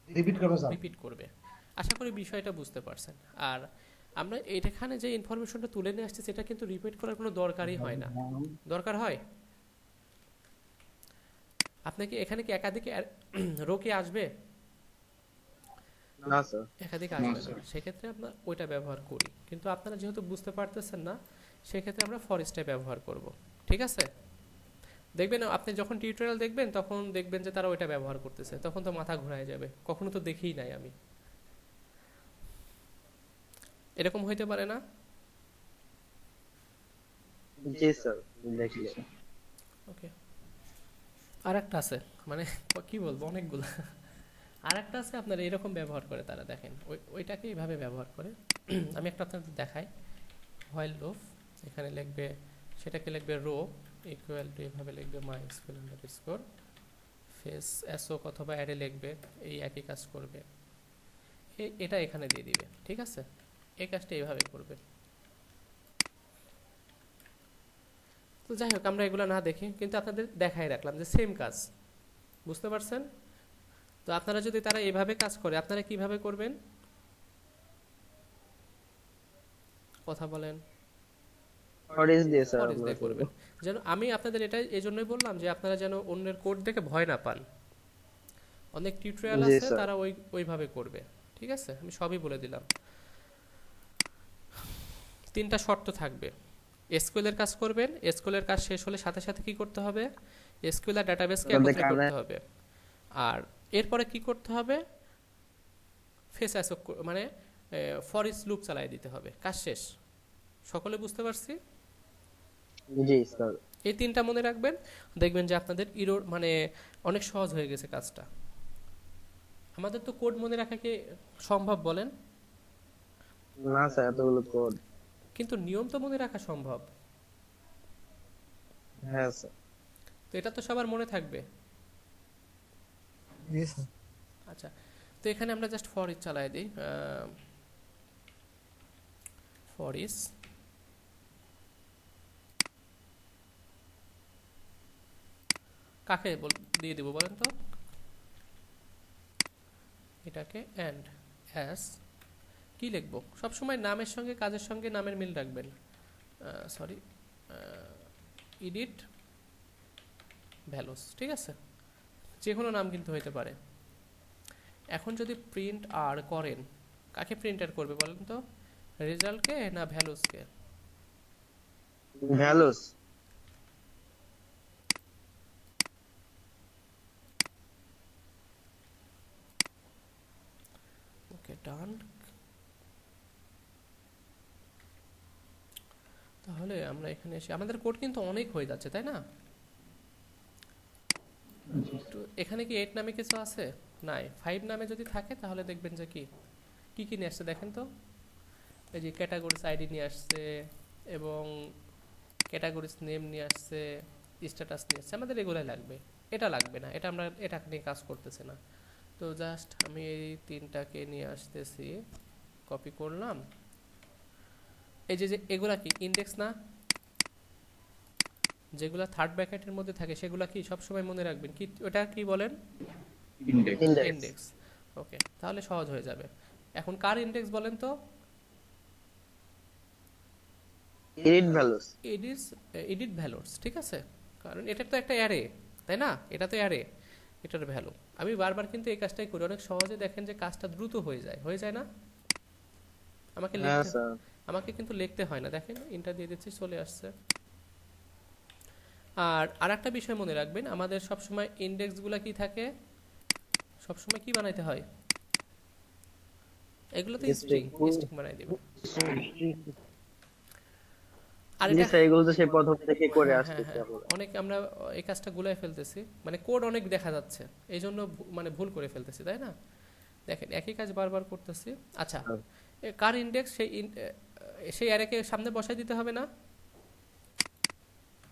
রিপিট করবে স্যার। রিপিট করবে। আশা করি বিষয়টা বুঝতে পারছেন। আর আমরা এখানে যে ইনফরমেশনটা তুলে নিয়ে আসছি সেটা কিন্তু রিপিট করার কোনো দরকারই হয় না। দরকার হয় আপনাকে এখানে কি একাধিক রো কি আসবে, না স্যার। একাধিক আসবে না, সেক্ষেত্রে আমরা ওইটা ব্যবহার করি। কিন্তু আপনারা যেহেতু বুঝতে পারতেছেন না, সেক্ষেত্রে আমরা ফরেস্টটাই ব্যবহার করব। ঠিক আছে? দেখবেন আপনি যখন টিউটোরিয়াল দেখবেন তখন দেখবেন যে তারা ওইটা ব্যবহার করতেছে, তখন তো মাথা ঘুরায় যাবে, কখনো তো দেখিই নাই আমি। এরকম হইতে পারে না? জি স্যার, দেখলে ওকে। আর একটা আছে, মানে কি বলবো অনেকগুলো। আর একটা আছে আপনার এরকম ব্যবহার করে তারা, দেখেন ওইটাকে এইভাবে ব্যবহার করে। আমি একটা আপনাদের দেখাই, হোয়াইল লুপ, এখানে লিখবে, সেটাকে লিখবে রো ইকুয়াল টু, এভাবে লিখবে মাইস্কুয়েল আন্ডারস্কোর ফেস এসও অথবা অ্যারে লিখবে, এই একই কাজ করবে, এটা এখানে দিয়ে দিবে। ঠিক আছে? এই কাজটা এইভাবে করবে। তো যাই হোক, আমরা এগুলো না দেখি, কিন্তু আপনাদের দেখাই রাখলাম যে সেম কাজ। বুঝতে পারছেন? তো আপনারা যদি তারা এভাবে কাজ করে, আপনারা কিভাবে করবেন? কথা বলেন। ফরেস্ট দিয়ে স্যার ফরেস্ট দিয়ে করবেন। যেন আমি আপনাদের এটা এই জন্যই বললাম যে আপনারা যেন অন্যের কোড দেখে ভয় না পান। অনেক টিউটোরিয়াল জি আছে স্যার। তারা ওইভাবে করবে। ঠিক আছে? আমি সবই বলে দিলাম। তিনটা শর্ত থাকবে। এসকিউএল কাজ করবেন, এসকিউএল কাজ শেষ হলে সাথে সাথে কি করতে হবে, এসকিউএল আর ডাটাবেসকে একত্রে করতে হবে। আর এরপরে কি করতে হবে, ফেস অ্যাসক মানে ফর ইচ লুপ চালিয়ে দিতে হবে, কাজ শেষ। সকলে বুঝতে পারছি? জি স্যার। এই তিনটা মনে রাখবেন, দেখবেন যে আপনাদের ইরোর মানে অনেক সহজ হয়ে গেছে কাজটা। আমাদের তো কোড মনে রাখা কি সম্ভব বলেন? না স্যার, এতগুলো কোড। কিন্তু নিয়ম তো মনে রাখা সম্ভব। হ্যাঁ স্যার। তো এটা তো সবার মনে থাকবে। জি স্যার। আচ্ছা, তো এখানে আমরা জাস্ট ফর ইচ চালাই দিই। ফর ইচ কাকে দিয়ে দিব বলেন তো? এটাকে এন্ড অ্যাস কি লিখবো, সবসময় নামের সঙ্গে কাজের সঙ্গে নামের মিল রাখবেন। সরি, এডিট ভ্যালুস, ঠিক আছে? যে কোনো নাম কিন্তু হইতে পারে। এখন যদি প্রিন্ট আর করেন, কাকে প্রিন্ট আর করবে বলেন তো, রেজাল্টকে না ভ্যালুসকে? ভ্যালুস। ওকে, ডান। তাহলে আমরা এখানে এসে আমাদের কোড কিন্তু অনেক হয়ে যাচ্ছে, তাই না? তো এখানে কি 8 নামে কিছু আছে? নাই। 5 নামে যদি থাকে তাহলে দেখবেন যে কি কি কি নিয়ে আসছে দেখেন তো। এই যে ক্যাটাগরিজ আইডি নিয়ে আসছে এবং ক্যাটাগরিজ নেম নিয়ে আসছে, স্ট্যাটাস নিয়ে আসছে। আমাদের এগুলাই লাগবে, এটা লাগবে না, এটা আমরা এটা নিয়ে কাজ করতেছে না। তো জাস্ট আমি এই তিনটাকে নিয়ে আসতেছি, কপি করলাম। এই যে এগুলা কি ইন্ডেক্স না, যেগুলা থার্ড ব্র্যাকেটের মধ্যে থাকে সেগুলা কি সবসময় মনে রাখবেন, কি ওটা কি বলেন? ইন্ডেক্স। ইন্ডেক্স। ওকে, তাহলে সহজ হয়ে যাবে। এখন কার ইন্ডেক্স বলেন তো? Edit values. এডিট ভ্যালুস, ঠিক আছে? কারণ এটা তো একটা অ্যারে, তাই না? এটা তো অ্যারে, এটার ভ্যালু। আমি বারবার কিন্তু এই কাজটাই করি, অনেক সহজে দেখেন যে কাজটা দ্রুত হয়ে যায় না? আমাকে হ্যাঁ লিখতে, স্যার। আমাকে কিন্তু লিখতে হয় না, দেখেন ইন্টার দিয়ে দিচ্ছি চলে আসছে। আর আরেকটা বিষয় মনে রাখবেন, আমাদের সবসময় ইন্ডেক্সগুলো কি থাকে, সবসময় কি বানাইতে হয়, এগুলো তো স্ট্রিং বানাই দেবেন। আর জি এটা স্যার, এগুলো তো সেই প্রথম থেকে করে হ্যাঁ, আসতেছি আমরা। অনেক আমরা এই কাজটা গুলাই ফেলতেছি, মানে কোড অনেক দেখা যাচ্ছে, এই জন্য মানে ভুল করে ফেলতেছি, তাই না? দেখেন একই কাজ বারবার করতেছি। আচ্ছা, হ্যাঁ। কার ইন্ডেক্স সেই অ্যারেকে সামনে বসাই দিতে হবে না?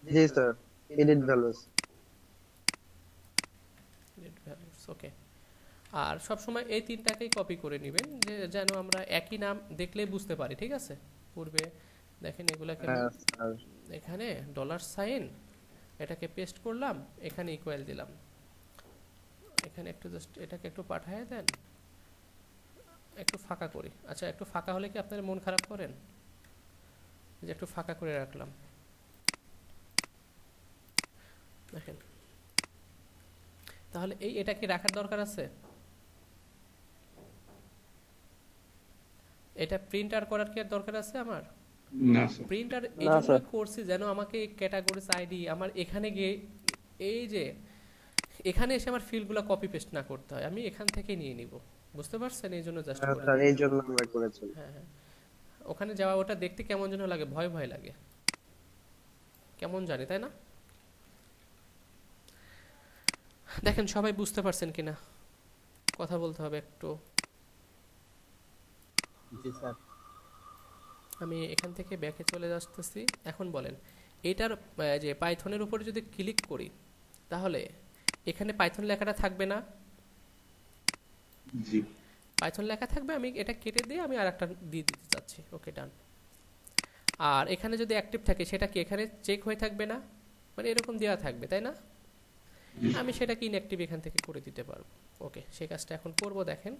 জি স্যার, এডিট ভ্যালুস। ওকে। আর সব সময় এই তিনটাকেই কপি করে নেবেন, যে যেন আমরা একই নাম দেখলেই বুঝতে পারি, ঠিক আছে? পূর্বে দেখেন এগুলাকে হ্যাঁ স্যার। এখানে $সাইন, এটাকে পেস্ট করলাম, এখানে ইকুয়াল দিলাম, এখানে একটু জাস্ট এটাকে একটু পাঠিয়ে দেন, একটু ফাঁকা করি। আচ্ছা, একটু ফাঁকা হলে কি আপনারা মন খারাপ করেন? যে একটু ফাঁকা করে রাখলাম, দেখেন। তাহলে এটা কি রাখার দরকার আছে? এটা প্রিন্টার করার কি আর দরকার আছে আমার? না স্যার। প্রিন্টার এই না, জন্য স্যার। করছি যেন আমাকে ক্যাটাগরিজ আইডি আমার এখানে গিয়ে এই যে এখানে এসে আমার ফিল্ডগুলো কপি পেস্ট না করতে হয়, আমি এখান থেকে নিয়ে নিব। বুঝতে পারছেন? এই জন্য জাস্ট হ্যাঁ করে স্যার, দিই। এই জন্য আমরা করেছি। হ্যাঁ হ্যাঁ, ওখানে যাওয়া ওটা দেখতে কেমন যেন লাগে, ভয় ভয় লাগে, কেমন জানি, তাই না? দেখেন সবাই বুঝতে পারছেন কিনা, কথা বলতে হবে একটু। জি স্যার। আমি এখান থেকে ব্যাকে চলে আসতেছি। এখন বলেন, এটার যে পাইথনের উপরে যদি ক্লিক করি তাহলে এখানে পাইথন লেখাটা থাকবে না? জি। পাইথন লেখা থাকবে, আমি এটা কেটে দিয়ে আমি আরেকটা দিয়ে দিতে চাচ্ছি। ওকে, ডান। আর এখানে যদি অ্যাক্টিভ থাকে সেটা কি এখানে চেক হয়ে থাকবে না? মানে এরকম দেওয়া থাকবে, তাই না? আমি সেটাকে ইনঅ্যাক্টিভ এখান থেকে করে দিতে পারবো। ওকে, সেই কাজটা এখন করব। দেখেন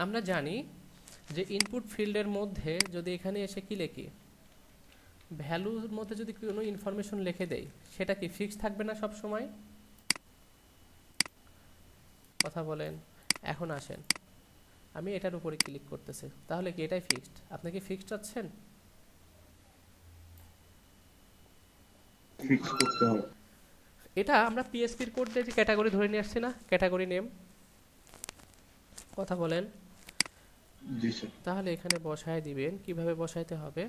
আমরা জানি যে ইনপুট ফিল্ডের মধ্যে যদি এখানে এসে কি লিখি, ভ্যালুর মধ্যে যদি কোনো ইনফরমেশন লিখে দেই, সেটা কি ফিক্স থাকবে না সব সময়? কথা বলেন। এখন আসেন, আমি এটার উপরে ক্লিক করতেছি, তাহলে কি এটাই ফিক্সড? আপনি কি ফিক্সড চাচ্ছেন? ফিক্স করতে হবে। এটা আমরা পিএসপির কোড দিয়ে যে ক্যাটাগরি ধরে নিয়ে আসছি না, ক্যাটাগরি নেম, কথা বলেন। জি স্যার। তাহলে এখানে বসায় দিবেন, কিভাবে বসাইতে হবে,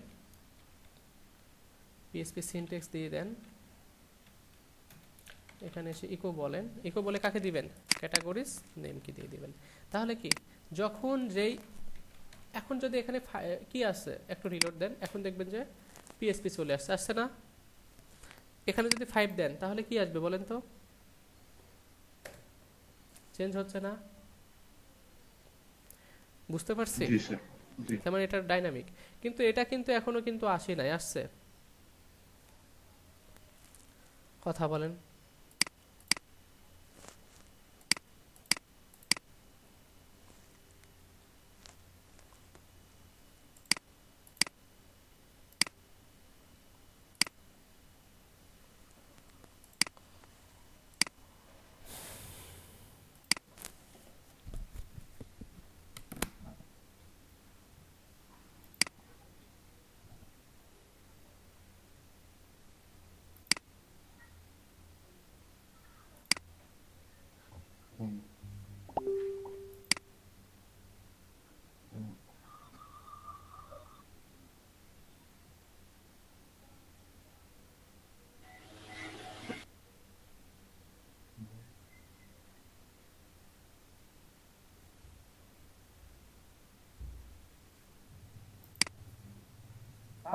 পিএসপি সিনট্যাক্স দিয়ে দেন, এখানে এসে ইকো বলেন, ইকো বলে কাকে দিবেন? ক্যাটাগরিজ নেমকে দিয়ে দিবেন। তাহলে কি যখন যেই এখন যদি এখানে কি আছে একটু রিলোড দেন, এখন দেখবেন যে পিএসপি চলে আসছে, আসছে না? এখানে যদি 5 দেন তাহলে কি আসবে বলেন তো? চেঞ্জ হচ্ছে না? বুঝতে পারছি? জি স্যার। জি। তার মানে এটা ডাইনামিক, কিন্তু এটা কিন্তু এখনো কিন্তু আসে নাই, আসছে? কথা বলেন।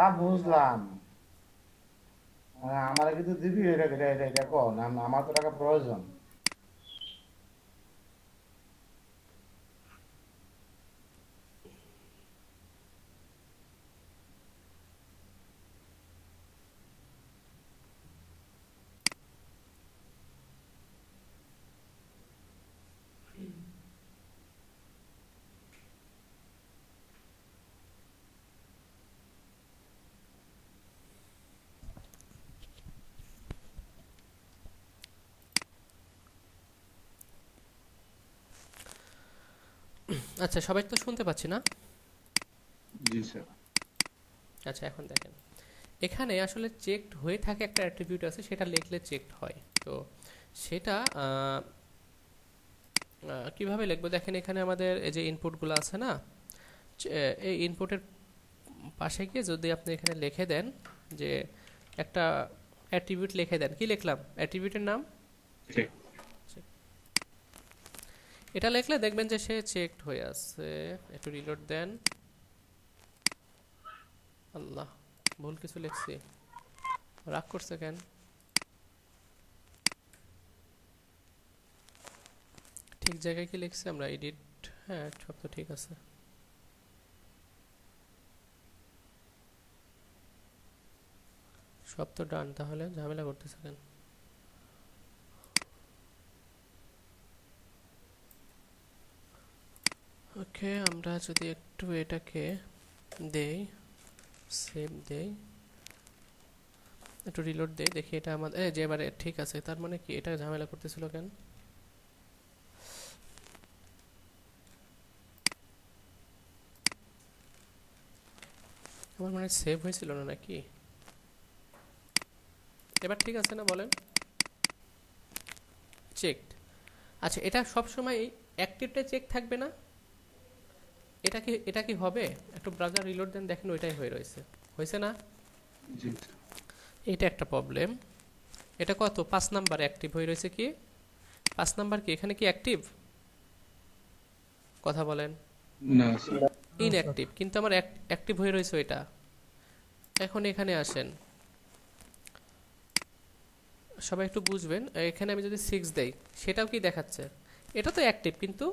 তা বুঝলাম, আমার কিন্তু দিবি, এটা এটা এটা এটা কো না, আমার তো টাকা প্রয়োজন। আচ্ছা, সবাই তো শুনতে পাচ্ছি না? জি স্যার। আচ্ছা, এখন দেখেন এখানে আসলে চেকড হয়ে থাকে একটা অ্যাট্রিবিউট আছে, সেটা লিখলে চেকড হয়। তো সেটা কিভাবে লিখবো দেখেন, এখানে আমাদের এই যে ইনপুটগুলো আছে না, এই ইনপুটের পাশে গিয়ে যদি আপনি এখানে লিখে দেন যে একটা অ্যাট্রিবিউট লিখে দেন, কি লিখলাম? অ্যাট্রিবিউটের নাম চেক। এটা লিখলে দেখবেন যে সে চেকড হয়ে আছে। একটু রিলোড দেন। আল্লাহ, ভুল কিছু লিখছি, রাগ করছে কেন? ঠিক জায়গায় কি লিখছি আমরা? এডিট, হ্যাঁ সব তো ঠিক আছে। সব তো ডান, তাহলে ঝামেলা করতেছে কেন? ওকে, আমরা যদি একটু এটাকে দেই, সেভ দেই, একটু রিলোড দেই, দেখি এটা আমাদের যে এবারে ঠিক আছে। তার মানে কি এটা ঝামেলা করতেছিল কেন? আমার মানে সেভ হয়েছিল না নাকি? এবার ঠিক আছে না বলেন? চেকড। আচ্ছা, এটা সব সময় অ্যাক্টিভটা চেক থাকবে না? এটা কি হবে? একটু ব্রাউজার রিলোড দেন, দেখেন ওইটাই হয়ে রয়েছে, হয়েছে না? জি স্যার। এটা একটা প্রবলেম। এটা কত? 5 নাম্বার অ্যাক্টিভ হয়ে রয়েছে। কি 5 নাম্বার? কি এখানে কি অ্যাক্টিভ? কথা বলেন। না স্যার। ইনঅ্যাক্টিভ, কিন্তু আমার অ্যাক্টিভ হয়ে রয়েছে ওইটা। এখন এখানে আসেন, সবাই একটু বুঝবেন। এখানে আমি যদি 6 দেই, সেটাও কি দেখাচ্ছে? এটা তো অ্যাক্টিভ, কিন্তু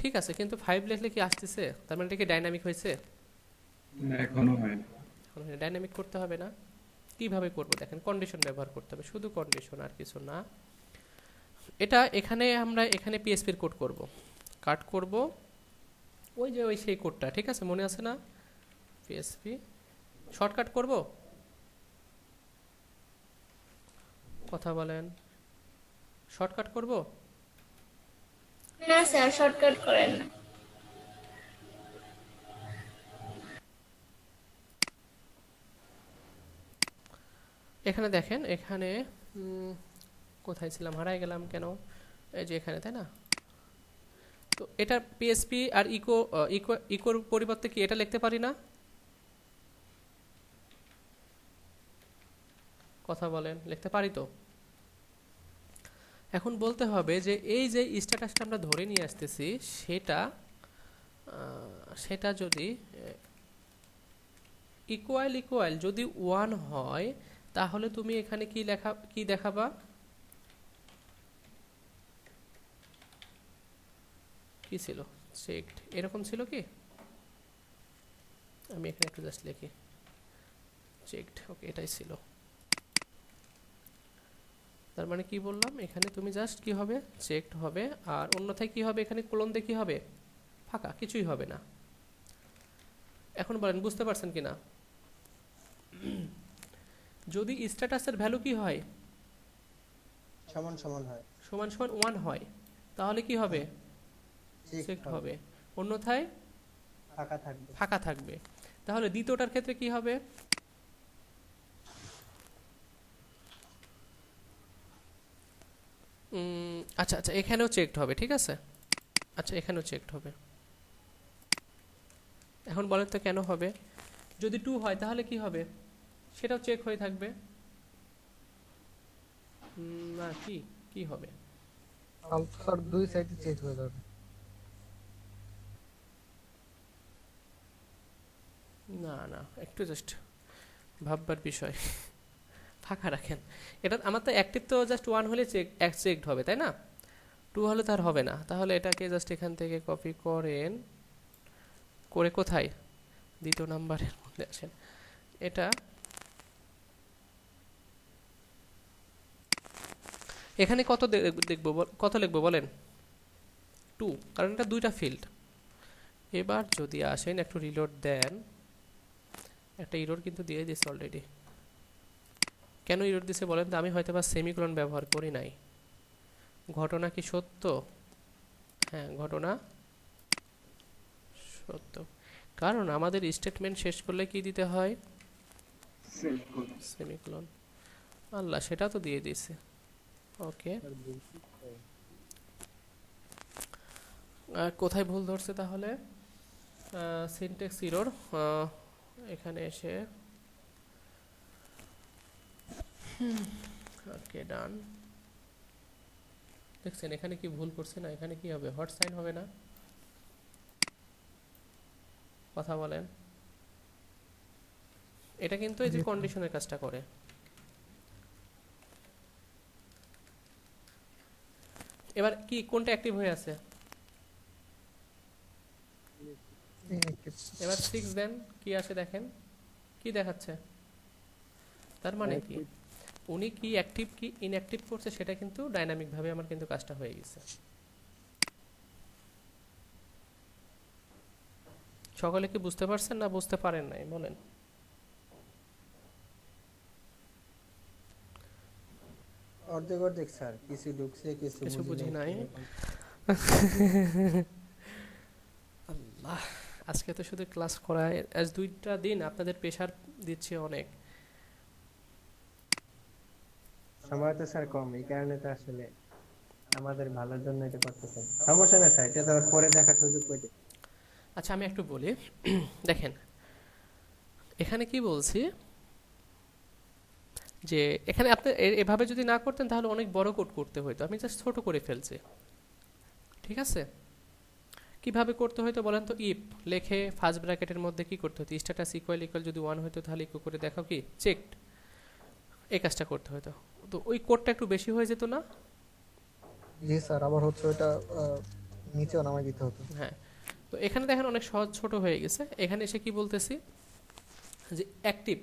ঠিক আছে, কিন্তু 5 লিখলে কি আসতেছে? তার মানে এটা কি ডাইনামিক হয়েছে? না, এখনো হয় না। ডাইনামিক করতে হবে না? কিভাবে করব দেখেন, কন্ডিশন ব্যবহার করতে হবে, শুধু কন্ডিশন আর কিছু না। এটা এখানে আমরা এখানে পিএসপির কোড করব, কাট করব, ওই যে ওই সেই কোডটা, ঠিক আছে, মনে আছে না? পিএসপি শর্টকাট করব, কথা বলেন। শর্টকাট করব, না স্যার, শর্টকাট করেন না। এখানে দেখেন, এখানে কোথায় ছিলাম, হারাই গেলাম কেন, এই যে এখানে, তাই না? তো এটা পিএসপি আর ইকোর পরিবর্তে কি এটা লিখতে পারি না? কথা বলেন, লিখতে পারি তো? এখন বলতে হবে যে এই যে স্ট্যাটাসটা আমরা ধরে নিয়ে আসতেছি সেটা যদি ইকুয়াল যদি 1 হয়, তাহলে তুমি এখানে কি দেখাবা? কি ছিল? চেকড, এরকম ছিল কি? আমি এখানে একটু জাস্ট লিখি চেকড, ওকে, এটাই ছিল। তার মানে কি বললাম, এখানে তুমি জাস্ট কি হবে, চেকড হবে, আর অন্যথায় কি হবে, এখানে কোলন দিয়ে কি হবে, ফাঁকা, কিছুই হবে না। এখন বলেন বুঝতে পারছেন কিনা? যদি স্ট্যাটাসের ভ্যালু কি হয়, সমান সমান হয়, সমান সমান 1 হয়, তাহলে কি হবে, চেকড হবে, অন্যথায় ফাঁকা থাকবে। ফাঁকা থাকবে। তাহলে দ্বিতীয়টার ক্ষেত্রে কি হবে? আচ্ছা আচ্ছা, এখানেও চেকড হবে, ঠিক আছে, আচ্ছা এখানেও চেকড হবে। এখন বলেন তো কেন হবে? যদি 2 হয় তাহলে কি হবে, সেটাও চেক হয়ে থাকবে না? কি কি হবে? আলফার দুই সাইডে চেক হয়ে যাবে। না না, একটু জাস্ট ভাববার বিষয়, ফাঁকা রাখেন। এটা আমার তো অ্যাক্টিভ তো জাস্ট 1 হলে চেকড হবে, তাই না? 2 হলে তার হবে না। তাহলে এটাকে জাস্ট এখান থেকে কপি করেন, করে কোথায়, দ্বিতীয় নাম্বারের মধ্যে আসেন। এটা এখানে কত লিখবো বলেন? 2, কারণ এটা দুইটা ফিল্ড। এবার যদি আসেন একটু রিলোড দেন, একটা ইরর কিন্তু দিয়ে দিয়েছে অলরেডি। কেন ইরর দিছে বলেন তো? আমি হয়তো বা সেমিকোলন ব্যবহার করি নাই। ঘটনা কি সত্য? হ্যাঁ, ঘটনা সত্য, কারণ আমাদের স্টেটমেন্ট শেষ করলে কি দিতে হয়, সেমিকোলন। আল্লাহ, সেটা তো দিয়ে দিয়েছে। ওকে, কোথায় ভুল ধরছে তাহলে? সিনট্যাক্স ইরর, এখানে এসে ওকে ডান। দেখছেন এখানে কি ভুল করছে না? এখানে কি হবে, হট সাইন হবে না? কথা বলেন। এটা কিন্তু এই যে কন্ডিশনের কাজটা করে। এবার কি কোনটা অ্যাক্টিভ হয়ে আছে? এবার 6 দেন, কি আসে দেখেন, কি দেখাচ্ছে? তার মানে কি উনি কি অ্যাক্টিভ কি ইনঅ্যাক্টিভ করছে সেটা কিন্তু ডাইনামিক ভাবে আমার কিন্তু কাজটা হয়ে গেছে। সকলে কি বুঝতে পারছেন না বুঝতে পারেন নাই বলেন? অর্ধেক অর্ধেক স্যার, কিছু ঢুকছে কিছু বুঝি নাই। আল্লাহ, আজকে তো শুধু ক্লাস করায়, আজ 2টা দিন আপনাদের প্রেশার দিচ্ছে অনেক। সময় তো স্যার কম, এই কারণে তো আসলে আমাদের ভালোর জন্য এটা করতেছেন। সমস্যা না স্যার, এটা তো পরে দেখার সুযোগ পেতে। আচ্ছা আমি একটু বলি, দেখেন এখানে কি বলছি, যে এখানে আপনি এভাবে যদি না করতেন তাহলে অনেক বড় কোড করতে হতো, আমি জাস্ট ছোট করে ফেলছি, ঠিক আছে? কিভাবে করতে হতো বলেন তো? ইফ লেখে ফার্স্ট ব্র্যাকেটের মধ্যে কি করতে হতো, স্ট্যাটাস ইকুয়াল যদি 1 হতো তাহলে ইকো করে দেখাও কি চেকড, এই কাজটা করতে হতো। তো ওই কোডটা একটু বেশি হয়ে যেত না? জি স্যার, আবার হচ্ছে ওটা নিচেও নামাই দিতে হতো। হ্যাঁ, তো এখানে দেখেন অনেক সহজ, ছোট হয়ে গেছে। এখানে এসে কি বলতেছি, যে অ্যাক্টিভ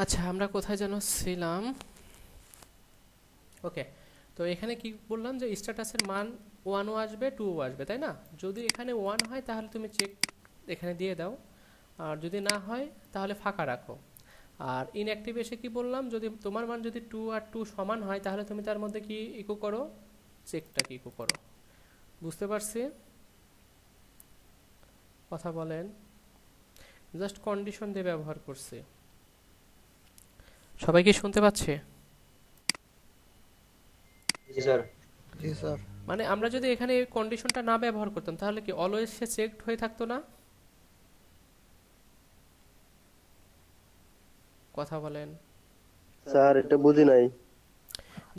আচ্ছা আমরা কোথায় যেন ছিলাম? ওকে, তো এখানে কি বললাম যে স্ট্যাটাসের মান 1ও আসবে 2ও আসবে, তাই না? যদি এখানে 1 হয় তাহলে তুমি চেক এখানে দিয়ে দাও, আর যদি না হয় তাহলে ফাঁকা রাখো। আর ইনঅ্যাক্টিভ এসে কি বললাম, যদি তোমার মান যদি 2 আর 2 সমান হয় তাহলে তুমি তার মধ্যে কি ইকো করো, চেকটাকে ইকো করো। বুঝতে পারছি? কথা বলেন। জাস্ট কন্ডিশন দিয়ে ব্যবহার করছি। সবাই কি শুনতে পাচ্ছে? জি স্যার। জি স্যার। মানে আমরা যদি এখানে এই কন্ডিশনটা না ব্যবহার করতাম তাহলে কি অলওয়েজ সে চেকড হয়ে থাকতো না? কথা বলেন। স্যার এটা বুঝি নাই।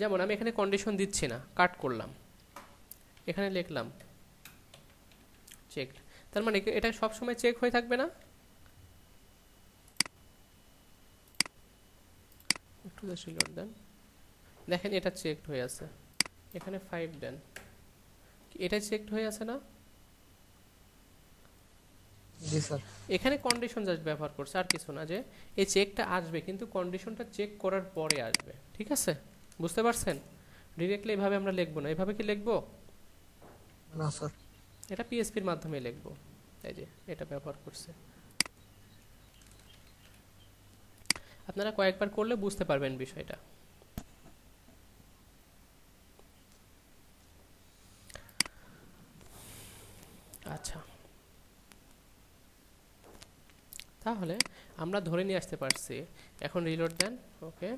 যেমন আমি এখানে কন্ডিশন দিচ্ছি না, কাট করলাম, এখানে লিখলাম চেকড, তার মানে এটা সব সময় চেক হয়ে থাকবে না? একটু জাস্ট রিলোড দেন, দেখেন এটা চেকড হয়ে আছে। এখানে 5 দেন, এটা চেকড হয়ে আছে না? জি স্যার। এখানে কন্ডিশন জাস্ট ব্যবহার করছে, আর কিছু না, যে এই চেকটা আসবে কিন্তু কন্ডিশনটা চেক করার পরে আসবে। ঠিক আছে, বুঝতে পারছেন? ডিরেক্টলি এভাবে আমরা লিখবো না। এভাবে কি লিখবো? না স্যার। এটা পিএসপির মাধ্যমে লিখবো। এই যে এটা ব্যবহার করছে, আপনারা কয়েকবার করলে বুঝতে পারবেন বিষয়টা। আচ্ছা, তাহলে আমরা ধরে নিয়ে আসতে পারছি। এখন রিলোড দেন। ওকে,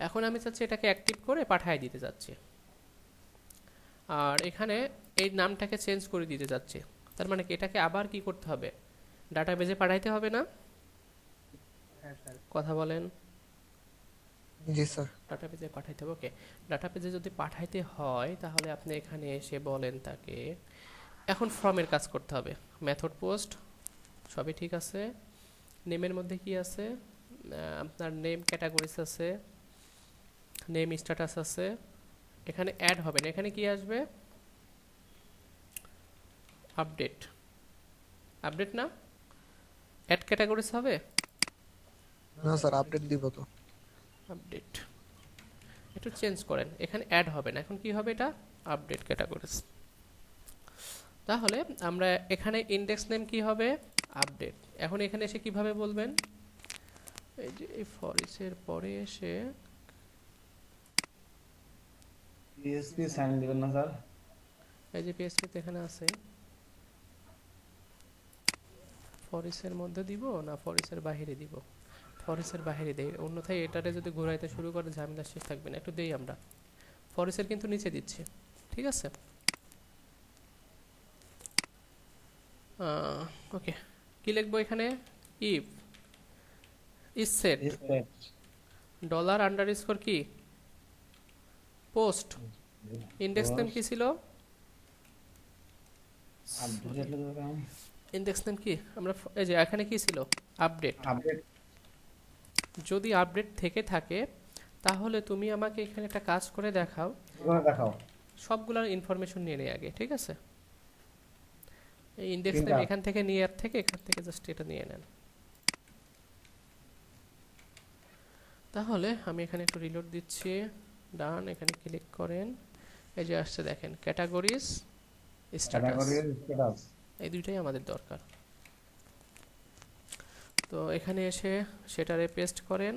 এখন আমি চাচ্ছি এটাকে অ্যাক্টিভ করে পাঠিয়ে দিতে যাচ্ছি, আর এখানে এই নামটাকে চেঞ্জ করে দিতে যাচ্ছি। তার মানে কি এটাকে আবার কি করতে হবে, ডাটাবেজে পাঠাইতে হবে না? হ্যাঁ স্যার। কথা বলেন। জি স্যার। ডাটাবেজে পাঠাইতে হবে। ওকে, ডাটাবেজে যদি পাঠাইতে হয় তাহলে আপনি এখানে এসে বলেন তাকে, এখন ফর্মের কাজ করতে হবে। মেথড পোস্ট সবই ঠিক আছে, নেমের মধ্যে কি আছে, আপনার নেম ক্যাটাগরিজ আছে, নেম স্ট্যাটাস আছে। এখানে অ্যাড হবে না, এখানে কি আসবে, আপডেট। আপডেট না, অ্যাড ক্যাটাগরিজ হবে। না স্যার, আপডেট দিব তো। আপডেট একটু চেঞ্জ করেন, এখানে অ্যাড হবে না, এখন কি হবে, এটা আপডেট ক্যাটাগরিজ। তাহলে আমরা এখানে ইনডেক্স নেম কি হবে, আপডেট। এখন এখানে এসে কিভাবে বলবেন, এই যে এই ফর ইচের পরে এসে পিএসপি সাইন দিবেন না স্যার? এই যে পিএসপি এখানে আছে, ফর ইচের মধ্যে দিব না ফর ইচের বাইরে দিব? ফর ইচের বাইরে দেই, অন্যথায় এটারে যদি ঘুরাইতে শুরু করে ঝামেলা শেষ থাকবে না। একটু দেই আমরা, ফর ইচের কিন্তু নিচে দিচ্ছি। ঠিক আছে, ওকে। কি লিখবো এখানে, if is set dollar underscore কি পোস্ট, ইনডেক্স নেম কি ছিল, ইনডেক্স নেম কি আমরা এই যে এখানে কি ছিল, আপডেট। আপডেট। যদি আপডেট থেকে থাকে তাহলে তুমি আমাকে এখানে একটা কাজ করে দেখাও, দেখাও, সবগুলোর ইনফরমেশন নিয়ে নেই আগে। ঠিক আছে, এই ইনডেক্স নেম এখান থেকে নিয়ে এখান থেকে জাস্ট এটা নিয়ে নেন। তাহলে আমি এখানে একটু রিলোড দিচ্ছি, ডান, এখানে ক্লিক করেন, এই যে আসছে দেখেন ক্যাটাগরিজ স্ট্যাটাস, এই দুইটাই আমাদের দরকার। তো এখানে এসে সেটারে পেস্ট করেন,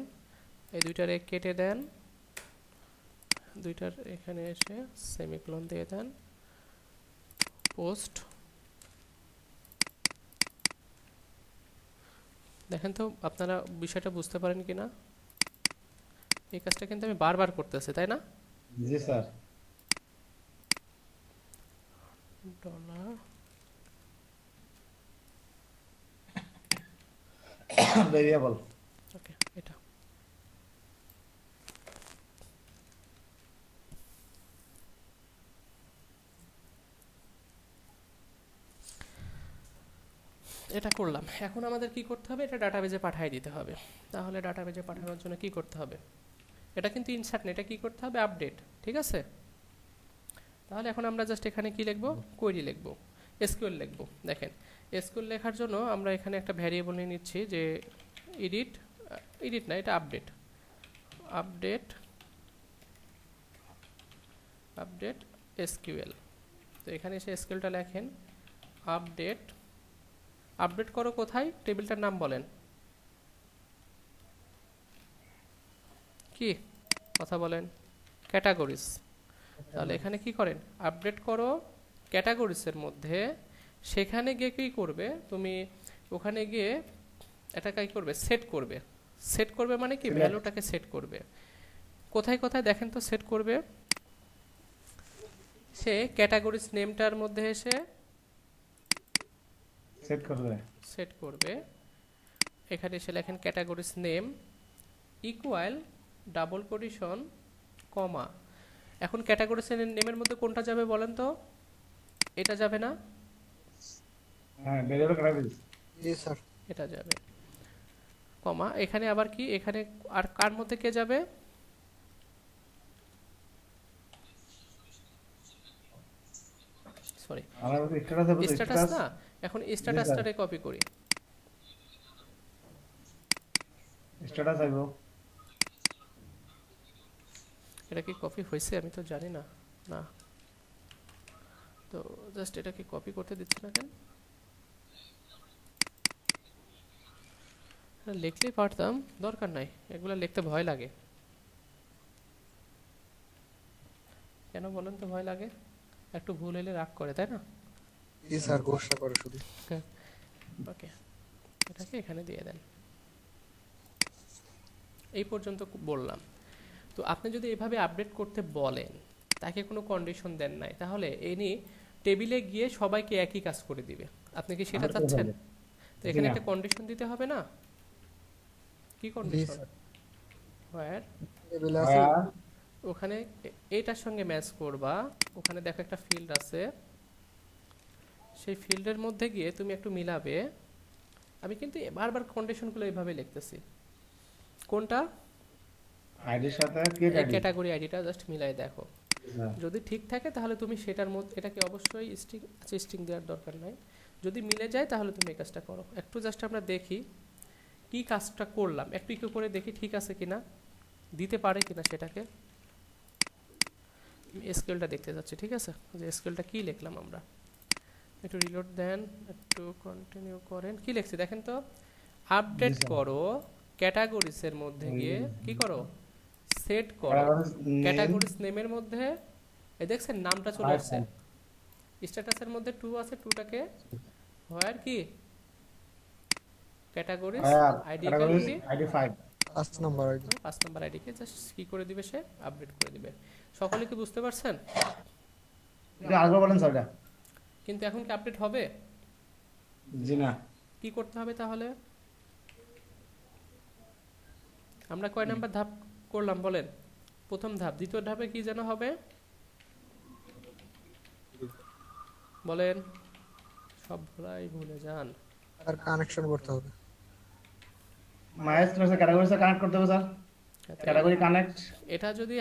এই দুইটারে কেটে দেন, দুইটার এখানে এসে সেমিকোলন দিয়ে দেন, পোস্ট। দেখেন তো আপনারা বিষয়টা বুঝতে পারেন কিনা, এই কাজটা কিন্তু আমি বারবার করতেছি, তাই না? জি স্যার। Dollar variable. ওকে, এটা এটা করলাম। এখন আমাদের কি করতে হবে, এটা ডাটাবেজে পাঠিয়ে দিতে হবে। তাহলে ডাটাবেজে পাঠানোর জন্য কি করতে হবে, এটা কিন্তু ইনসার্ট না, এটা কি করতে হবে, আপডেট। ঠিক আছে, তাহলে এখন আমরা জাস্ট এখানে কি লিখবো, কোয়েরি লিখবো, এসকিউএল লিখবো। দেখেন এসকিউএল লেখার জন্য আমরা এখানে একটা ভ্যারিয়েবল নিয়ে নিচ্ছি, যে এডিট এডিট না, এটা আপডেট, আপডেট আপডেট এসকিউএল। তো এখানে এসে এসকিউএলটা লেখেন আপডেট, আপডেট করো কোথায়, টেবিলটার নাম বলেন কি, কথা বলেন, ক্যাটাগরিজ। তাহলে এখানে কি করেন, আপডেট করো ক্যাটাগরিজের মধ্যে, সেখানে গিয়ে কী করবে তুমি, ওখানে গিয়ে এটা কী করবে, সেট করবে। সেট করবে মানে কি, ভ্যালুটাকে সেট করবে। কোথায় কোথায় দেখেন তো সেট করবে, সে ক্যাটাগরিজ নেমটার মধ্যে এসে সেট করবে। এখানে এসে লেখেন categories name equal double quotation comma. এখন ক্যাটাগরিজ নেমের মধ্যে কোনটা যাবে বলেন তো, এটা যাবে না, হ্যাঁ ভেরিয়েবল ক্যাটাগরিজ, জি স্যার। এটা যাবে কমা। এখানে আবার কি, এখানে আর কার মধ্যে কে যাবে, সরি আমার স্ট্যাটাস হবে, স্ট্যাটাস না, এখন স্ট্যাটাসটারে কপি করি, স্ট্যাটাস আইবো। এটা কি কপি হয়েছে আমি তো জানি না, না তো জাস্ট এটা কি কপি করতে দিচ্ছে না কেন, লিখলেই পারতাম, দরকার নাই, এগুলো লিখতে ভয় লাগে। কেন বলেন তো ভয় লাগে, একটু ভুল হলে রাগ করে, তাই না? জি স্যার, গোসা করে শুধু। ওকে, এটাকে এখানে দিয়ে দেন। এই পর্যন্ত বললাম। তো আপনি যদি এভাবে আপডেট করতে বলেন, তাকে কোনো কন্ডিশন দেন নাই, তাহলে এনি টেবিলে গিয়ে সবাইকে একই কাজ করে দিবে। আপনি কি সেটা চাচ্ছেন? তো এখানে একটা কন্ডিশন দিতে হবে না, কি কন্ডিশন, হোয়ার টেবিলে আছে ওখানে এইটার সঙ্গে ম্যাচ করবা, ওখানে দেখো একটা ফিল্ড আছে, সেই ফিল্ডের মধ্যে গিয়ে তুমি একটু মিলাবে। আমি কিন্তু বারবার কন্ডিশনগুলো এইভাবে লিখতেছি, কোনটা আইডির সাথে ক্যাটাগরি আইডিটা জাস্ট মিলাই দেখো, যদি ঠিক থাকে তাহলে তুমি সেটার মধ্যে, এটাকে অবশ্যই স্ট্রিং, আচ্ছা স্ট্রিং দেওয়ার দরকার নাই, যদি মিলে যায় তাহলে তুমি এই কাজটা করো। একটু জাস্ট আমরা দেখি কি কাজটা করলাম, একটু একটু করে দেখি ঠিক আছে কিনা, দিতে পারে কিনা সেটাকে। এসকিউএলটা দেখতে যাচ্ছি, ঠিক আছে, যে এসকিউএলটা কি লিখলাম আমরা, একটু রিলোড দেন, একটু কন্টিনিউ করেন, কি লিখছি দেখেন তো, আপডেট করো ক্যাটাগরিজের মধ্যে গিয়ে কি করো, সেট করো ক্যাটাগরিজ নেমের মধ্যে, এই দেখছেন নামটা চলে আসছে, স্ট্যাটাসের মধ্যে 2 আছে, 2টাকে হোয়ার কি categories ID ID 5 5 number ID, 5 number আইডিকে জাস্ট কি করে দিবে, সে আপডেট করে দিবে। সকলে কি বুঝতে পারছেন? এটা আগে বলেন স্যার। এটা কিন্তু এখন কি আপডেট হবে? জি না। কি করতে হবে তাহলে? আমরা কয় নাম্বার ধাপ করলাম বলেন? প্রথম ধাপ। দ্বিতীয় ধাপে কি যেন হবে বলেন? সব ভুলে যান। আর কানেকশন করতে হবে, মাইস্ট্রো সে ক্যাটাগরি সে কানেক্ট করতে হবে স্যার, ক্যাটাগরি কানেক্ট। এটা যদি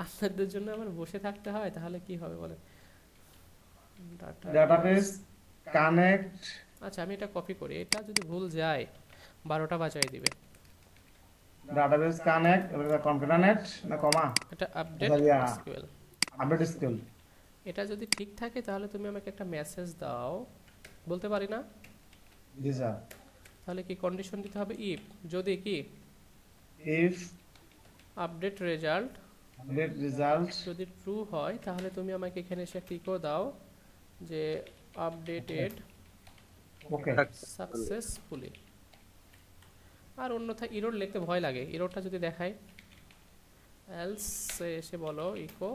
আপনাদের জন্য আবার বসে থাকতে হয় তাহলে কি হবে বলেন? Database connect. আচ্ছা আমি এটা কপি করি, এটা যদি ভুল যায় 12টা বাজায় দিবে। ডাটাবেস কানেক্ট এটা কনক্যাটেনেট না কমা, এটা আপডেট এসকিউএল, আপডেট এসকিউএল। এটা যদি ঠিক থাকে তাহলে তুমি আমাকে একটা মেসেজ দাও, বলতে পারি না? জি স্যার। তাহলে কি কন্ডিশন দিতে হবে, ইফ, যদি কি, if update result update result যদি ট্রু হয় তাহলে তুমি আমাকে এখানে এসে একটা ইকো দাও যে আপডেটেড ওকে সাকসেসফুলি। আর অন্যথায় ইরোর লিখতে ভয় লাগে, ইরোরটা যদি দেখায়, এলস এসে বলো ইকো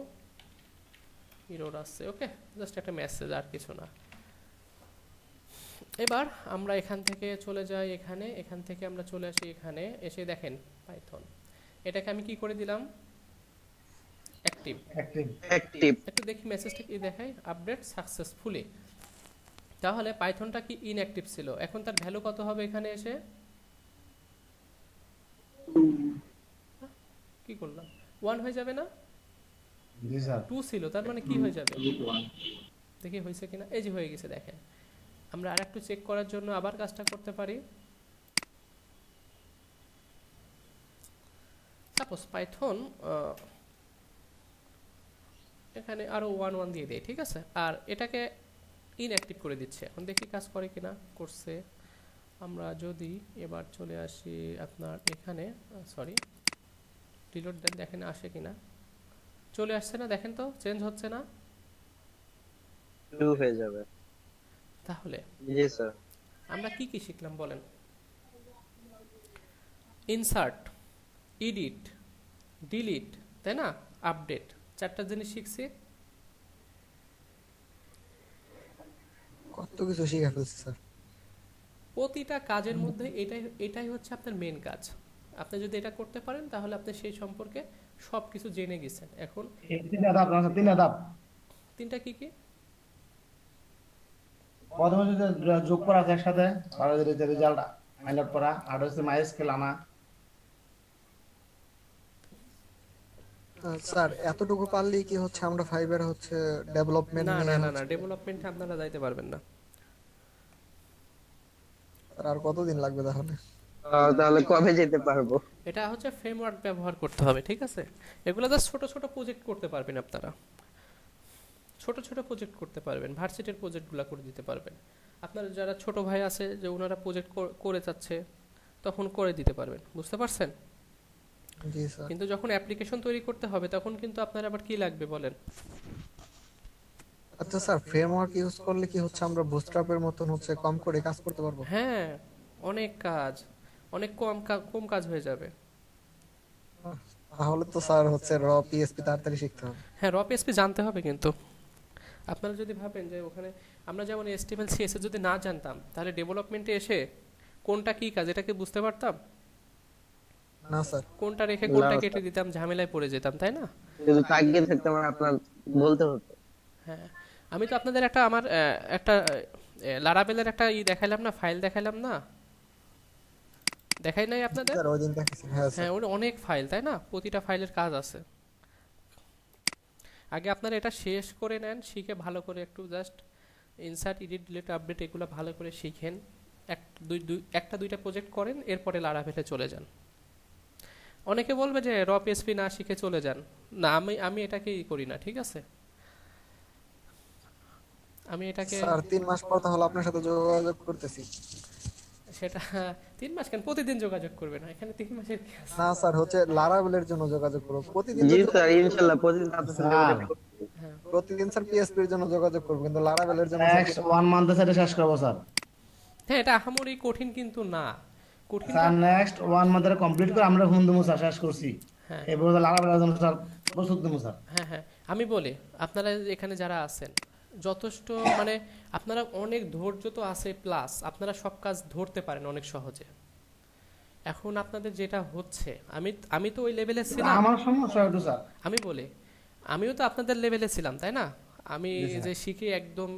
ইরোর আসছে, ওকে, জাস্ট একটা মেসেজ, আর কিছু না। এবার আমরা এখান থেকে চলে যাই এখানে, এখান থেকে আমরা চলে আসি এখানে, এসে দেখেন পাইথন, এটাকে আমি কি করে দিলাম, অ্যাক্টিভ, অ্যাক্টিভ। একটু দেখি মেসেজটা কি দেখায়, আপডেট সাকসেসফুলি। তাহলে পাইথনটা কি ইনঅ্যাক্টিভ ছিল, এখন তার ভ্যালু কত হবে এখানে এসে, কি করলাম, 1 হয়ে যাবে না? জি স্যার। 2 ছিল, তার মানে কি হয়ে যাবে দেখি হয়েছে কিনা, এই যে হয়ে গেছে। দেখেন আমরা আরেকটু চেক করার জন্য আবার কাজটা করতে পারি, সাপোজ পাইথন এখানে আরো 1 1 দিয়ে দেয়, ঠিক আছে, আর এটাকে ইনঅ্যাক্টিভ করে দিচ্ছে। এখন দেখি কাজ করে কিনা। করছে। আমরা যদি এবার চলে আসি আপনার এখানে, সরি রিলোড দেন, দেখেন আসে কিনা। চলে আসছে না, দেখেন তো চেঞ্জ হচ্ছে না। ট্রু হয়ে যাবে। তাহলে জি স্যার। আমরা কি কি শিখলাম বলেন? ইনসার্ট, এডিট, ডিলিট, তাই না, আপডেট, 4টা জিনিস শিখছি। কত কিছু শিখে ফেলছি স্যার। প্রতিটা কাজের মধ্যে এটাই হচ্ছে আপনার মেন কাজ। আপনি যদি এটা করতে পারেন তাহলে আপনি সেই সম্পর্কে সবকিছু জেনে গেছেন। এখন এই তিনটা ধাপ না, তিনটা ধাপ। 3টা কি কি? প্রথমে যদি যোগ করা আছে একসাথে, আর যদি রেজাল্ট ফাইন্ড আউট করা, আর হচ্ছে মাইস্কেল আনা। স্যার এতটুকু পারলেই কি হচ্ছে আমরা 5 এর হচ্ছে ডেভেলপমেন্ট না না নিয়ে না না, ডেভেলপমেন্টে আপনারা যাইতে পারবেন না। আর কতদিন লাগবে তাহলে? তাহলে কবে যেতে পারবো? এটা হচ্ছে ফ্রেমওয়ার্ক ব্যবহার করতে হবে, ঠিক আছে। এগুলো জাস্ট ছোট ছোট প্রজেক্ট করতে পারবেন আপনারা, ছোট ছোট প্রজেক্ট করতে পারবেন, ভার্সিটির প্রজেক্টগুলো করে দিতে পারবেন। আপনার যারা ছোট ভাই আছে যে ওনারা প্রজেক্ট করে যাচ্ছে, তখন করে দিতে পারবেন, বুঝতে পারছেন। জি স্যার। কিন্তু যখন অ্যাপ্লিকেশন তৈরি করতে হবে তখন কিন্তু আপনার আবার কি লাগবে বলেন? আচ্ছা স্যার, ফ্রেমওয়ার্ক ইউজ করলে কি হচ্ছে আমরা বুটস্ট্র্যাপের মতন হচ্ছে কম করে কাজ করতে পারবো? হ্যাঁ, অনেক কাজ, অনেক কম কাজ হয়ে যাবে। তাহলে তো স্যার হচ্ছে র পিএসপি তাড়াতাড়ি শিখতে হবে। হ্যাঁ, র পিএসপি জানতে হবে। কিন্তু আপনারা যদি ভাবেন যে ওখানে আমরা যেমন HTML CSS যদি না জানতাম তাহলে ডেভেলপমেন্টে এসে কোনটা কি কাজ এটা কি বুঝতে পারতাম? না স্যার। কোনটা রেখে কোনটা কেটে দিতাম, ঝামেলায় পড়ে যেতাম, তাই না? কিন্তু তাকিয়ে থাকতে আমার আপনার বলতে হতো। হ্যাঁ, আমি তো আপনাদের আমার একটা লারাবেলের একটা দেখাইলাম না, ফাইল দেখাইলাম না, দেখাই নাই আপনাদের? স্যার ওই দিন দেখেছি। হ্যাঁ স্যার। হ্যাঁ, ওর অনেক ফাইল, তাই না, প্রতিটা ফাইলের কাজ আছে। আগে আপনারা এটা শেষ করে নেন, শিখে ভালো করে একটু just insert, edit, delete, update এগুলো ভালো করে শিখেন, একটা দুইটা প্রজেক্ট করেন, এরপরে লারাভেলে চলে যান। অনেকে বলবে যে র পিএসপি না শিখে চলে যান, না আমি এটাকেই করি না, ঠিক আছে। আমি এটাকে স্যার 3 মাস পর তাহলে আপনার সাথে যোগাযোগ করতেছি। সেটা 3 মাস কেন, প্রতিদিন যোগাযোগ করবে না, এখানে 3 মাসের কি আছে? না স্যার হচ্ছে লারাবেলের জন্য যোগাযোগ করব প্রতিদিন। জি স্যার, ইনশাআল্লাহ প্রতিদিন আপনার সাথে স্যার যোগাযোগ করব। প্রতিদিন স্যার পিএসপির জন্য যোগাযোগ করব, কিন্তু লারাবেলের জন্য নেক্সট 1 মান্থে সেটা শেষ করব স্যার। হ্যাঁ, এটা আহামরি কঠিন কিন্তু না, কঠিন। স্যার নেক্সট 1 মান্থে কমপ্লিট করে আমরা হুন্দুমু স্যার শেষ করছি। হ্যাঁ এরপর লাগাবেলার জন্য স্যার প্রস্তুত দেবো স্যার। হ্যাঁ হ্যাঁ, আমি বলি আপনারা এখানে যারা আছেন যথেষ্ট, মানে আপনারা অনেক ধৈর্য তো আছে, প্লাস আপনারা সব কাজ ধরতে পারেন অনেক সহজে। এখন আপনাদের যেটা হচ্ছে, আমি তো ওই লেভেলে ছিলাম। আমার সমস্যা হতো স্যার। আমি বলি আমিও তো আপনাদের লেভেলে ছিলাম, তাই না? আমি যে শিখে একদম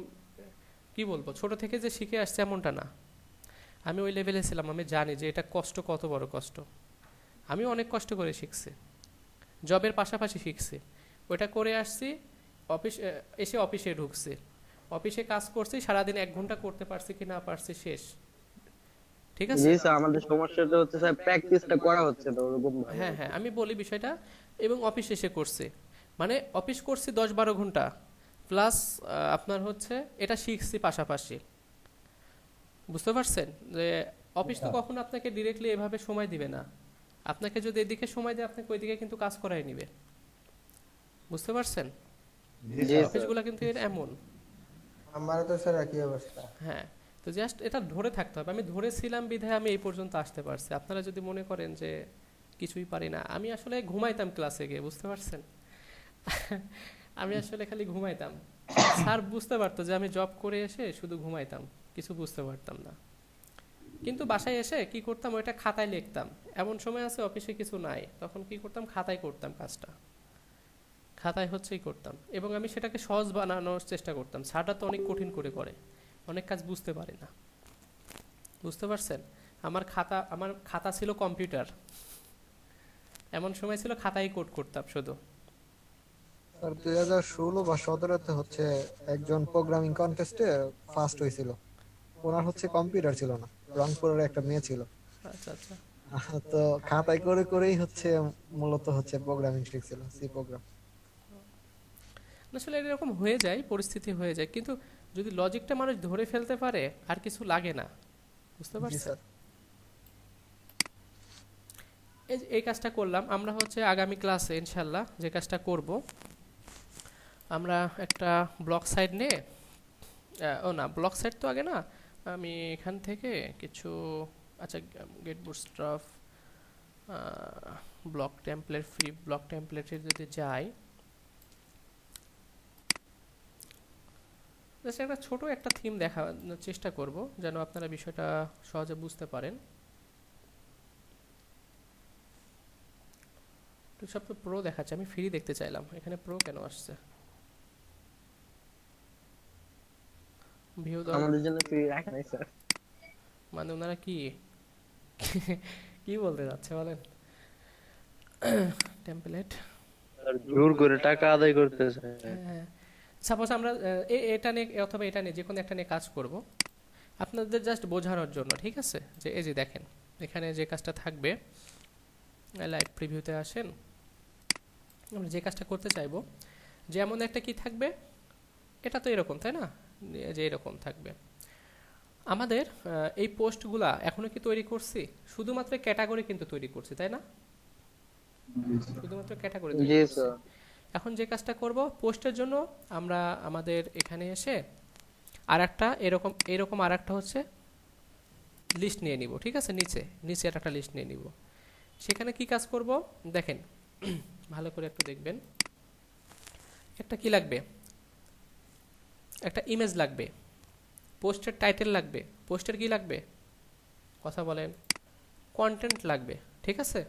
কি বলবো, ছোট থেকে যে শিখে আসছে এমনটা না, আমি ওই লেভেলে ছিলাম। আমি জানি যে এটা কষ্ট, কত বড় কষ্ট। আমি অনেক কষ্ট করে শিখছি, জবের পাশাপাশি শিখছি, ওটা করে আসছি। অফিসে ঢুকছি, অফিসে কাজ করছি, সারাদিন 1 ঘন্টা করতে পারছি কি না পারছি শেষ, ঠিক আছে। জি স্যার, আমাদের সমস্যাটা হচ্ছে স্যার প্র্যাকটিসটা করা হচ্ছে না ওরকম ভাবে। হ্যাঁ হ্যাঁ, আমি বলি বিষয়টা। এবং অফিস এসে করছি, মানে অফিস করছি 10-12 ঘন্টা, প্লাস আপনার হচ্ছে এটা শিখছি পাশাপাশি, বুঝতে পারছেন? যে অফিস তো কখনো আপনাকে ডিরেক্টলি এভাবে সময় দিবে না, আপনাকে যদি এদিকে সময় দেয় আপনাকে ওইদিকে কিন্তু কাজ করাই নিবে, বুঝতে পারছেন? জি অফিসগুলো কিন্তু এমন। আমারও তো স্যার একই অবস্থা। হ্যাঁ, তো জাস্ট এটা ধরে থাকতে হবে। আমি ধরেছিলাম বিধায় আমি এই পর্যন্ত আসতে পারছি। আপনারা যদি মনে করেন যে কিছুই পারি না, আমি আসলে ঘুমাইতাম ক্লাসে গিয়ে, বুঝতে পারছেন? আমি আসলে খালি ঘুমাইতাম, স্যার বুঝতে পারতো যে আমি জব করে এসে শুধু ঘুমাইতাম, কিছু বুঝতে পারতাম না। কিন্তু বাসায় এসে কি করতাম, ওইটা খাতায় লিখতাম। এমন সময় আছে অফিসে কিছু নাই, তখন কি করতাম, খাতায় করতাম কাজটা, খাতায় হচ্ছেই করতাম। এবং আমি সেটাকে সহজ বানানোর চেষ্টা করতাম। স্যারটা তো অনেক কঠিন করে করে, অনেক কাজ বুঝতে পারে না, বুঝতে পারছেন? আমার খাতা ছিল কম্পিউটার, এমন সময় ছিল খাতায় কোড করতাম শুধু। স্যার 2016 বা 17-তে হচ্ছে একজন প্রোগ্রামিং কন্টেস্টে ফার্স্ট হয়েছিল। ওনার হচ্ছে কম্পিউটার ছিল না, রংপুরের একটা মেয়ে ছিল। আচ্ছা আচ্ছা। তো খাতায় করে করেই হচ্ছে মূলত হচ্ছে প্রোগ্রামিং শিখছিল, সি প্রোগ্রাম। আসলে এরকম হয়ে যায়, পরিস্থিতি হয়ে যায়, কিন্তু যদি লজিকটা মানুষ ধরে ফেলতে পারে আর কিছু লাগে না, বুঝতে জি পারছেন? স্যার। এই কাজটা করলাম আমরা হচ্ছে আগামী ক্লাসে ইনশাল্লাহ যে কাজটা করব, আমরা একটা ব্লক সাইট নিয়ে ও না, ব্লক সাইট তো আগে না, আমি এখান থেকে কিছু, আচ্ছা, get bootstrap block template, free block টেমপ্লেটে যদি যাই, জাস্ট একটা ছোট একটা থিম দেখানোর চেষ্টা করব যেন আপনারা বিষয়টা সহজে বুঝতে পারেন। তো সব তো প্রো দেখাচ্ছে, আমি ফ্রি দেখতে চাইলাম, এখানে প্রো কেন আসছে? ভিউ দাও, আমাদের জন্য ফ্রি রাখা নাই স্যার। মানে ওনারা কি কি বলতে যাচ্ছে বলেন? টেমপ্লেট, জোর করে টাকা আদায় করতেছে। হ্যাঁ, সাপোজ আমরা এটা নিয়ে অথবা এটা নিয়ে যে কোনো একটা নিয়ে কাজ করব আপনাদের জাস্ট বোঝানোর জন্য, ঠিক আছে? যে এই যে দেখেন এখানে যে কাজটা থাকবে, লাইভ প্রিভিউতে আসেন, আমরা যে কাজটা করতে চাইবো যেমন একটা কি থাকবে, এটা তো এরকম তাই না, যে এরকম থাকবে। আমাদের এই পোস্টগুলা এখনো কি তৈরি করছি? শুধুমাত্র ক্যাটাগরি কিন্তু তৈরি করছি, তাই না? শুধুমাত্র ক্যাটাগরি তৈরি জি করছি। স্যার। এখন যে কাজটা করব, পোস্টের জন্য আমরা আমাদের এখানে এসে আর একটা এরকম আর একটা হচ্ছে লিস্ট নিয়ে নিব, ঠিক আছে? নিচে আর একটা লিস্ট নিয়ে নিব। সেখানে কি কাজ করব দেখেন, ভালো করে একটু দেখবেন। একটা কি লাগবে, একটা ইমেজ লাগবে, পোস্টের টাইটেল লাগবে, পোস্টের কি লাগবে, কথা বলেন, কন্টেন্ট লাগবে, ঠিক আছে?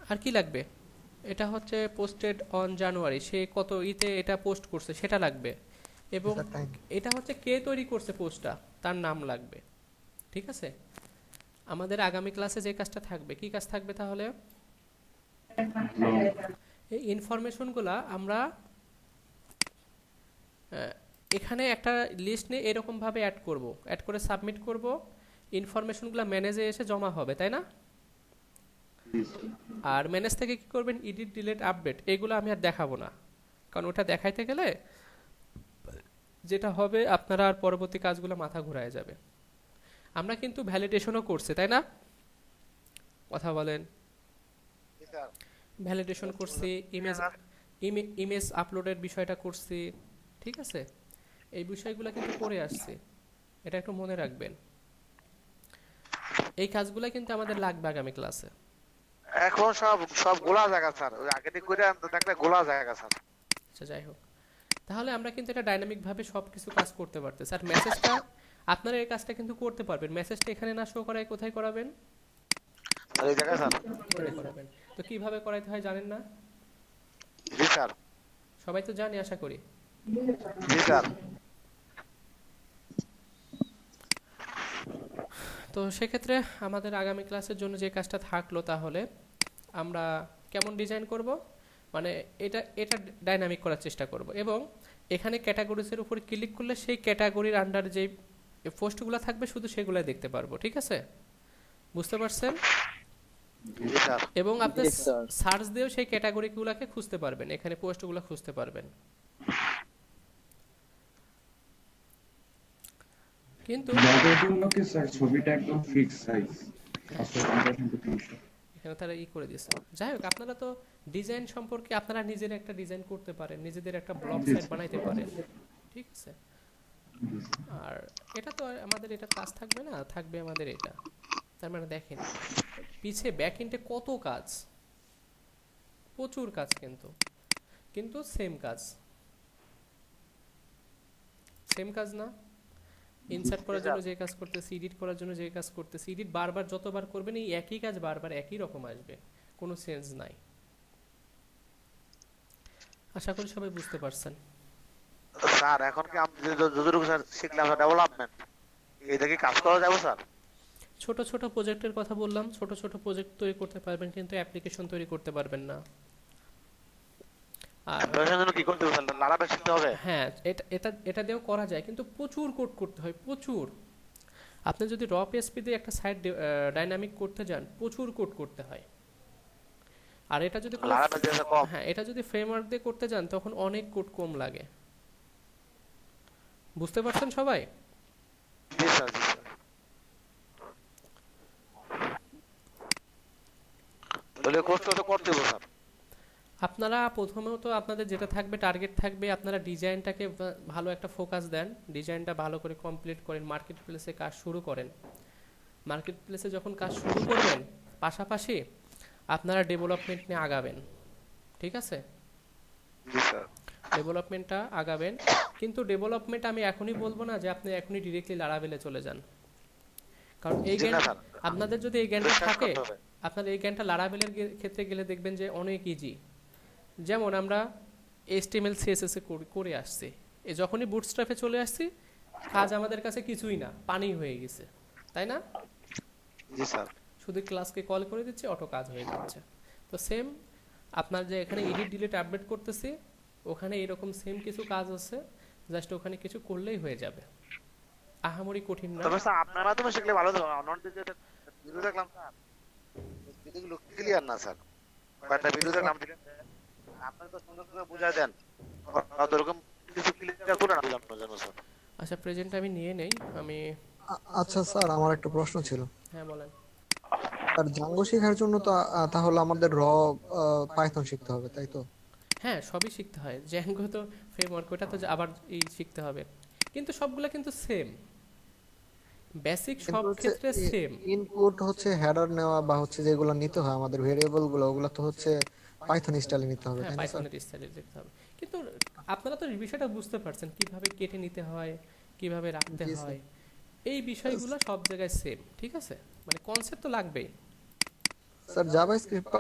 আর কি লাগবে, এটা হচ্ছে পোস্টেড অন জানুয়ারি, সে কত ইতে এটা পোস্ট করছে সেটা লাগবে, এবং স্যার টাইম। এটা হচ্ছে কে তৈরি করছে পোস্টটা তার নাম লাগবে, ঠিক আছে? আমাদের আগামী ক্লাসে যে কাজটা থাকবে, কি কাজ থাকবে তাহলে? এই ইনফরমেশনগুলা আমরা এখানে একটা লিস্ট নিয়ে এরকমভাবে অ্যাড করব, অ্যাড করে সাবমিট করব, ইনফরমেশনগুলো ম্যানেজে এসে জমা হবে, তাই না? আর ম্যানেজ থেকে কি করবেন, এডিট, ডিলিট, আপডেট, এগুলো আমি আর দেখাবো না, কারণ ওটা দেখাইতে গেলে যেটা হবে আপনারা আর পরবর্তী কাজগুলো মাথা ঘুরায় যাবে। আমরা কিন্তু ভ্যালিডেশনও করছি, তাই না? কথা বলেন, ভ্যালিডেশন করছি, ইমেজ আপলোডের বিষয়টা করছি, ঠিক আছে? এই বিষয়গুলো কিন্তু করে আসছি, এটা একটু মনে রাখবেন। এই কাজগুলো কিন্তু আমাদের লাগবে আগামী ক্লাসে। এখন সব গোলা জায়গা স্যার, ওই আগে থেকে করে আনতে থাকলে গোলা জায়গা স্যার। আচ্ছা, যাই হোক, তাহলে আমরা কিন্তু এটা ডাইনামিক ভাবে সবকিছু কাজ করতে পারতেছি। আর মেসেজটা আপনারা এই কাজটা কিন্তু করতে পারবেন, মেসেজটা এখানে না শো করায় কোথায় করাবেন? আর এই জায়গায় স্যার। এখানে করাবেন। তো কিভাবে করাইতে হয় জানেন না? জি স্যার। সবাই তো জানি আশা করি। জি স্যার। তো সেক্ষেত্রে আমাদের আগামী ক্লাসের জন্য যে কাজটা থাকলো, তাহলে আমরা কেমন ডিজাইন করব, মানে এটা ডাইনামিক করার চেষ্টা করব, এবং এখানে ক্যাটাগরিজের উপর ক্লিক করলে সেই ক্যাটাগরির আন্ডার যে পোস্টগুলো থাকবে শুধু সেগুলাই দেখতে পারবো, ঠিক আছে? বুঝতে পারছেন? জি স্যার। এবং আপনি জি স্যার। সার্চ দিয়েও সেই ক্যাটাগরিগুলোকে খুঁজতে পারবেন, এখানে পোস্টগুলো খুঁজতে পারবেন। কিন্তু ব্লগের জন্য কি স্যার ছবিটা একদম ফিক্স সাইজ 550 এখানে তারা করে দিয়েছে। যাই হোক, আপনারা তো ডিজাইন সম্পর্কে আপনারা নিজের একটা ডিজাইন করতে পারেন, নিজেদের একটা ব্লগ সাইট বানাইতে পারেন, ঠিক আছে? আর এটা তো আমাদের এটা কাজ থাকবে না, থাকবে আমাদের এটা। তার মানে দেখেন পিছে ব্যাক এন্ডে কত কাজ, প্রচুর কাজ, কিন্তু সেম কাজ না? ইনসার্ট করার জন্য যে কাজ করতেছি, এডিট করার জন্য যে কাজ করতেছি, এডিট বারবার যতবার করবেন এই একই কাজ বারবার একই রকম আসবে, কোনো চেঞ্জ নাই। আশা করি সবাই বুঝতে পারছেন। স্যার এখন কি আমি যতটুকু স্যার শিখলাম ডেভেলপমেন্ট, এই দেখে কাজ করা যাবে স্যার? ছোট ছোট প্রজেক্টের কথা বললাম, ছোট ছোট প্রজেক্ট তৈরি করতে পারবেন, কিন্তু অ্যাপ্লিকেশন তৈরি করতে পারবেন না। আর অ্যাপ্লিকেশনের জন্য কি করতে হবে স্যার? লারাবেল শিখতে হবে? হ্যাঁ, এটা দিয়েও করা যায়, কিন্তু প্রচুর কোড করতে হয়, প্রচুর। আপনি যদি র পিএসপি দিয়ে একটা সাইট ডাইনামিক করতে যান, প্রচুর কোড করতে হয়। আর এটা যদি কোনো লাগানো যেতে কম। হ্যাঁ, এটা যদি ফ্রেমওয়ার্ক দিয়ে করতে যান তখন অনেক কোড কম লাগে। বুঝতে পারছেন সবাই? জি স্যার, জি স্যার। তাহলে কষ্ট তো করতে হবে স্যার। আপনারা প্রথমেও তো আপনাদের যেটা থাকবে, টার্গেট থাকবে, আপনারা ডিজাইনটাকে ভালো একটা ফোকাস দেন, ডিজাইনটা ভালো করে কমপ্লিট করেন, মার্কেট প্লেসে কাজ শুরু করেন। মার্কেট প্লেসে যখন কাজ শুরু করবেন, পাশাপাশি আপনারা ডেভেলপমেন্ট নিয়ে আগাবেন, ঠিক আছে? জি স্যার। ডেভেলপমেন্টটা আগাবেন, কিন্তু ডেভেলপমেন্ট আমি এখনই বলবো না যে আপনি এখনই ডিরেক্টলি লারাভেলে চলে যান। কারণ এই জি না জ্ঞান স্যার, আপনাদের যদি এই জ্ঞানটা শেষ থাকে, করতে হবে। আপনার এই জ্ঞানটা লারাভেলের ক্ষেত্রে গেলে দেখবেন যে অনেক ইজি। যেমন আমরা HTML CSS এ করে আসছি, যখনই বুটস্ট্র্যাপে চলে আসছি, কাজ আমাদের কাছে কিছুই না, পানি হয়ে গেছে, তাই না? জি স্যার। শুধু ক্লাসকে কল করে দিচ্ছি, অটো কাজ হয়ে যাচ্ছে। তো সেম আপনার যে এখানে এডিট ডিলিট আপডেট করতেছি, ওখানে এরকম সেম কিছু কাজ আছে, জাস্ট ওখানে কিছু করলেই হয়ে যাবে, আহামরি কঠিন না। তবে স্যার আপনার মাধ্যমে শিখলে ভালো হতো। অনলাইনে যে ভিডিও দেখলাম স্যার, ভিডিওগুলো ক্লিয়ার না স্যার। কয়েকটা ভিডিও দেখলাম, আপনারা তো সুন্দর করে বুঝাই দেন, আর এরকম কিছু ক্লিয়ার করে না বোঝানোর জন্য স্যার। আচ্ছা, প্রেজেন্টটা আমি নিয়ে নেই আমি। আচ্ছা স্যার, আমার একটা প্রশ্ন ছিল। হ্যাঁ বলেন। আর জাঙ্গো শেখার জন্য তো তাহলে আমাদের পাইথন শিখতে হবে, তাই তো? হ্যাঁ, সবই শিখতে হয়। জ্যাঙ্গো তো ফ্রেমওয়ার্ক, ওটা তো আবার এই শিখতে হবে, কিন্তু সবগুলো কিন্তু সেম, বেসিক সব কিন্তু হচ্ছে ক্ষেত্রে সেম। ইনপুট হচ্ছে হেডার নেওয়া বা হচ্ছে যেগুলো নিতে হয় আমাদের ভেরিয়েবল গুলো, ওগুলো তো হচ্ছে পাইথন স্টাইলে নিতে হবে, হ্যাঁ, তাই না স্যার? পাইথনের স্টাইলে দেখতে হবে, কিন্তু আপনারা তো এই বিষয়টা বুঝতে পারছেন, কিভাবে কেটে নিতে হয়, কিভাবে রাখতে জি স্যার। হয়, এই বিষয়গুলো সব জায়গায় সেম, ঠিক আছে? মানে কনসেপ্ট তো লাগবেই। স্যার জাভাস্ক্রিপ্ট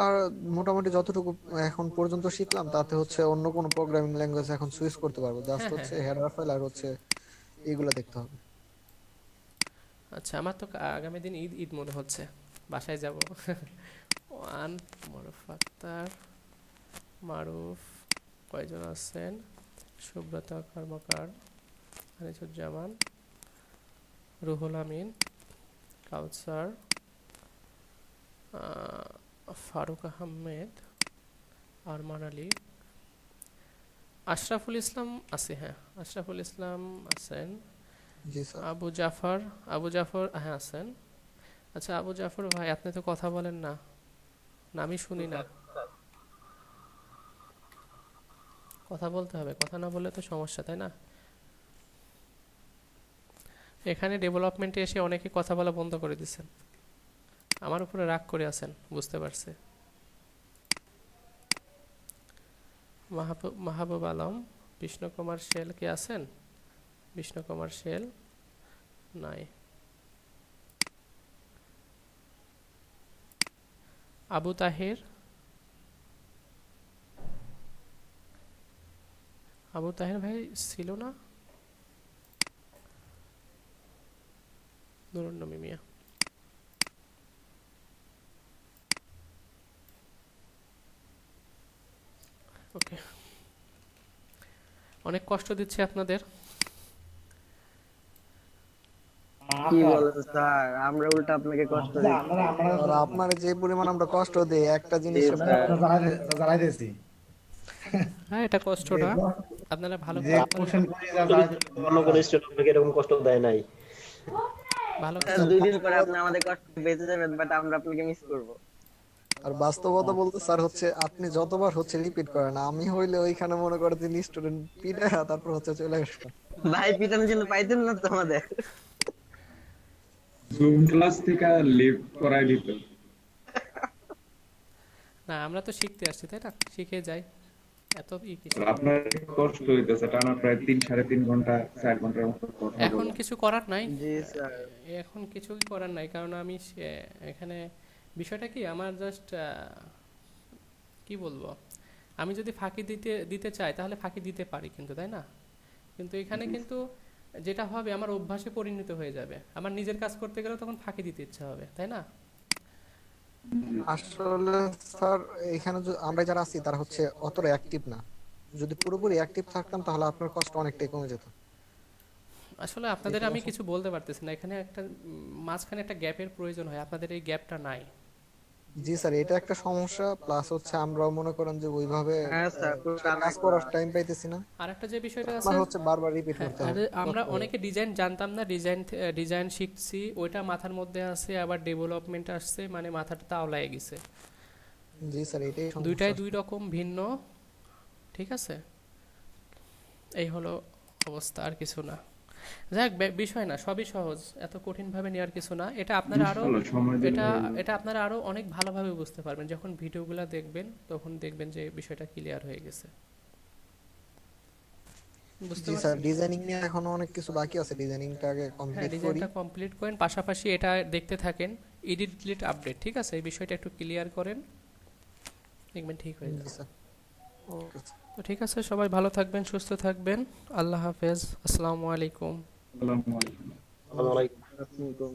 মোটামুটি যতটুকু এখন পর্যন্ত শিখলাম, তাতে হচ্ছে অন্য কোনো প্রোগ্রামিং ল্যাঙ্গুয়েজ এখন সুইচ করতে পারবো, জাস্ট হ্যাঁ, হ্যাঁ, হচ্ছে হ্যাঁ। হেডার ফাইল আর হচ্ছে এগুলো দেখতে হবে। আচ্ছা, আমার তো আগামী দিন ঈদ ঈদ মনে হচ্ছে, বাসায় যাব। ওয়ান মারুফ আক্তার, মারুফ, কয়জন আছেন? সুব্রত কর্মকার, আনিসুজ্জামান, রুহুল আমিন, কাউসার, ফারুক আহমেদ, আরমান আলী, আশরাফুল ইসলাম আছে, হ্যাঁ আশরাফুল ইসলাম আছেন, জি স্যার। আবু জাফর হ্যাঁ আছেন। আচ্ছা, আবু জাফর ভাই, আপনি তো কথা বলেন না, না আমি শুনি না। কথা বলতে হবে, কথা না বললে তো সমস্যা, তাই না? এখানে ডেভেলপমেন্টে এসে অনেকে কথা বলা বন্ধ করে দিচ্ছেন, আমার উপরে রাগ করে আছেন, বুঝতে পারছি। মাহবুব আলম, বিষ্ণু কুমার শেল কে আছেন? বিষ্ণু কুমার শেল নাই। আবু তাহের, আবু তাহের ভাই ছিল না? নুরুন্নবী মিয়া, ওকে। অনেক কষ্ট দিচ্ছে আপনাদের। কি বলেন স্যার, আমরা উল্টা আপনাকে কষ্ট দিই। আর আপনার যে পরিমাণ আমরা কষ্ট দেই একটা জিনিস জি স্যার। জানাই দিয়েছি হ্যাঁ, এটা কষ্ট না, আপনারা ভালো যে কাজ কোশ্চেন করলে, করে জানাই অন্য কোনো স্টুডেন্ট আপনাকে এরকম কষ্ট দেয় নাই? ভালো কাজ স্যার 2 দিন পরে আপনি আমাদের কষ্ট বেঁচে যাবেন, বাট আমরা আপনাকে মিস করব। আর বাস্তবতা বলতে স্যার হচ্ছে আপনি যতবার হচ্ছে রিপিট করেন, আমি হইলে ওইখানে মনে করে তিনি স্টুডেন্ট পিডা তারপর হচ্ছে চলে আসতাম। ভাই পিটানোর জন্য পাইতেন না তো আমাদের। জুম ক্লাস থেকে লিভ করাই দিত। না, আমরা তো শিখতে আসছি, তাই না? শিখে যাই, এত কিছু। আপনার কষ্ট হইতেছে, টানা প্রায় 3-3.5 ঘন্টা 4 ঘন্টার মতো কথা এখন বলা। কিছু করার নাই, জি স্যার। এখন কিছুই করার নাই, কারণ আমি এখানে বিষয়টা কি, আমার জাস্ট কি বলবো, আমি যদি ফাঁকি দিতে চাই তাহলে ফাঁকি দিতে পারি, কিন্তু তাই না? কিন্তু এখানে কিন্তু যেটা হবে, আমার অভ্যাসে পরিণত হয়ে যাবে, আমার নিজের কাজ করতে গেলে তখন ফাঁকি দিতে ইচ্ছা হবে, তাই না? আসলে স্যার এখানে আমরা যারা আছি তারা হচ্ছে অতটা অ্যাক্টিভ না, যদি পুরোপুরি অ্যাক্টিভ থাকতাম তাহলে আপনার কষ্ট অনেকটাই কমে যেত। আসলে আপনাদের আমি কিছু বলতে পারতেছি না, এখানে একটা মাঝখানে একটা গ্যাপের প্রয়োজন হয়, আপনাদের এই গ্যাপটা নাই। জি স্যার, এটা একটা সমস্যা, প্লাস হচ্ছে আমরাও মনে করেন যে ওইভাবে হ্যাঁ স্যার, কাজ করার টাইম পাইতেছি না, আর একটা যে বিষয়টা আছে, আমার হচ্ছে বারবার রিপিট হ্যাঁ, করতে আরে আমরা করতে হবে। অনেকে ডিজাইন জানতাম না, ডিজাইন শিখছি, ওইটা মাথার মধ্যে আছে, আবার ডেভেলপমেন্ট আসছে, মানে মাথাটা তাওলায় গেছে। জি স্যার, এটাই দুইটাই সমস্যা। দুই রকম ভিন্ন, ঠিক আছে? এই হলো অবস্থা, আর কিছু না। যাক, বিষয় না, সবই সহজ, এত কঠিন ভাবে নেওয়ার কিছু না। এটা আপনারা আরো ইনশাআল্লাহ সময় দিলে এটা হয়ে যাবে। এটা আপনারা আরো অনেক ভালোভাবে বুঝতে পারবেন যখন ভিডিওগুলো দেখবেন, তখন দেখবেন যে বিষয়টা ক্লিয়ার হয়ে গেছে। বুঝতে জি স্যার, পারছেন? ডিজাইনিং নিয়ে এখনো অনেক কিছু বাকি আছে, ডিজাইনিংটা আগে হ্যাঁ, কমপ্লিট করি। ডিজাইনটা কমপ্লিট করেন, পাশাপাশি এটা দেখতে থাকেন, এডিট ডিলিট আপডেট, ঠিক আছে? এই বিষয়টা একটু ক্লিয়ার করেন, দেখবেন ঠিক হয়ে জি যাবে। Sir, okay sir. তো ঠিক আছে, সবাই ভালো থাকবেন, সুস্থ থাকবেন, আল্লাহ হাফেজ, আসসালামু আলাইকুম। আসসালামু আলাইকুম। আসসালামু আলাইকুম। আসসালামু আলাইকুম।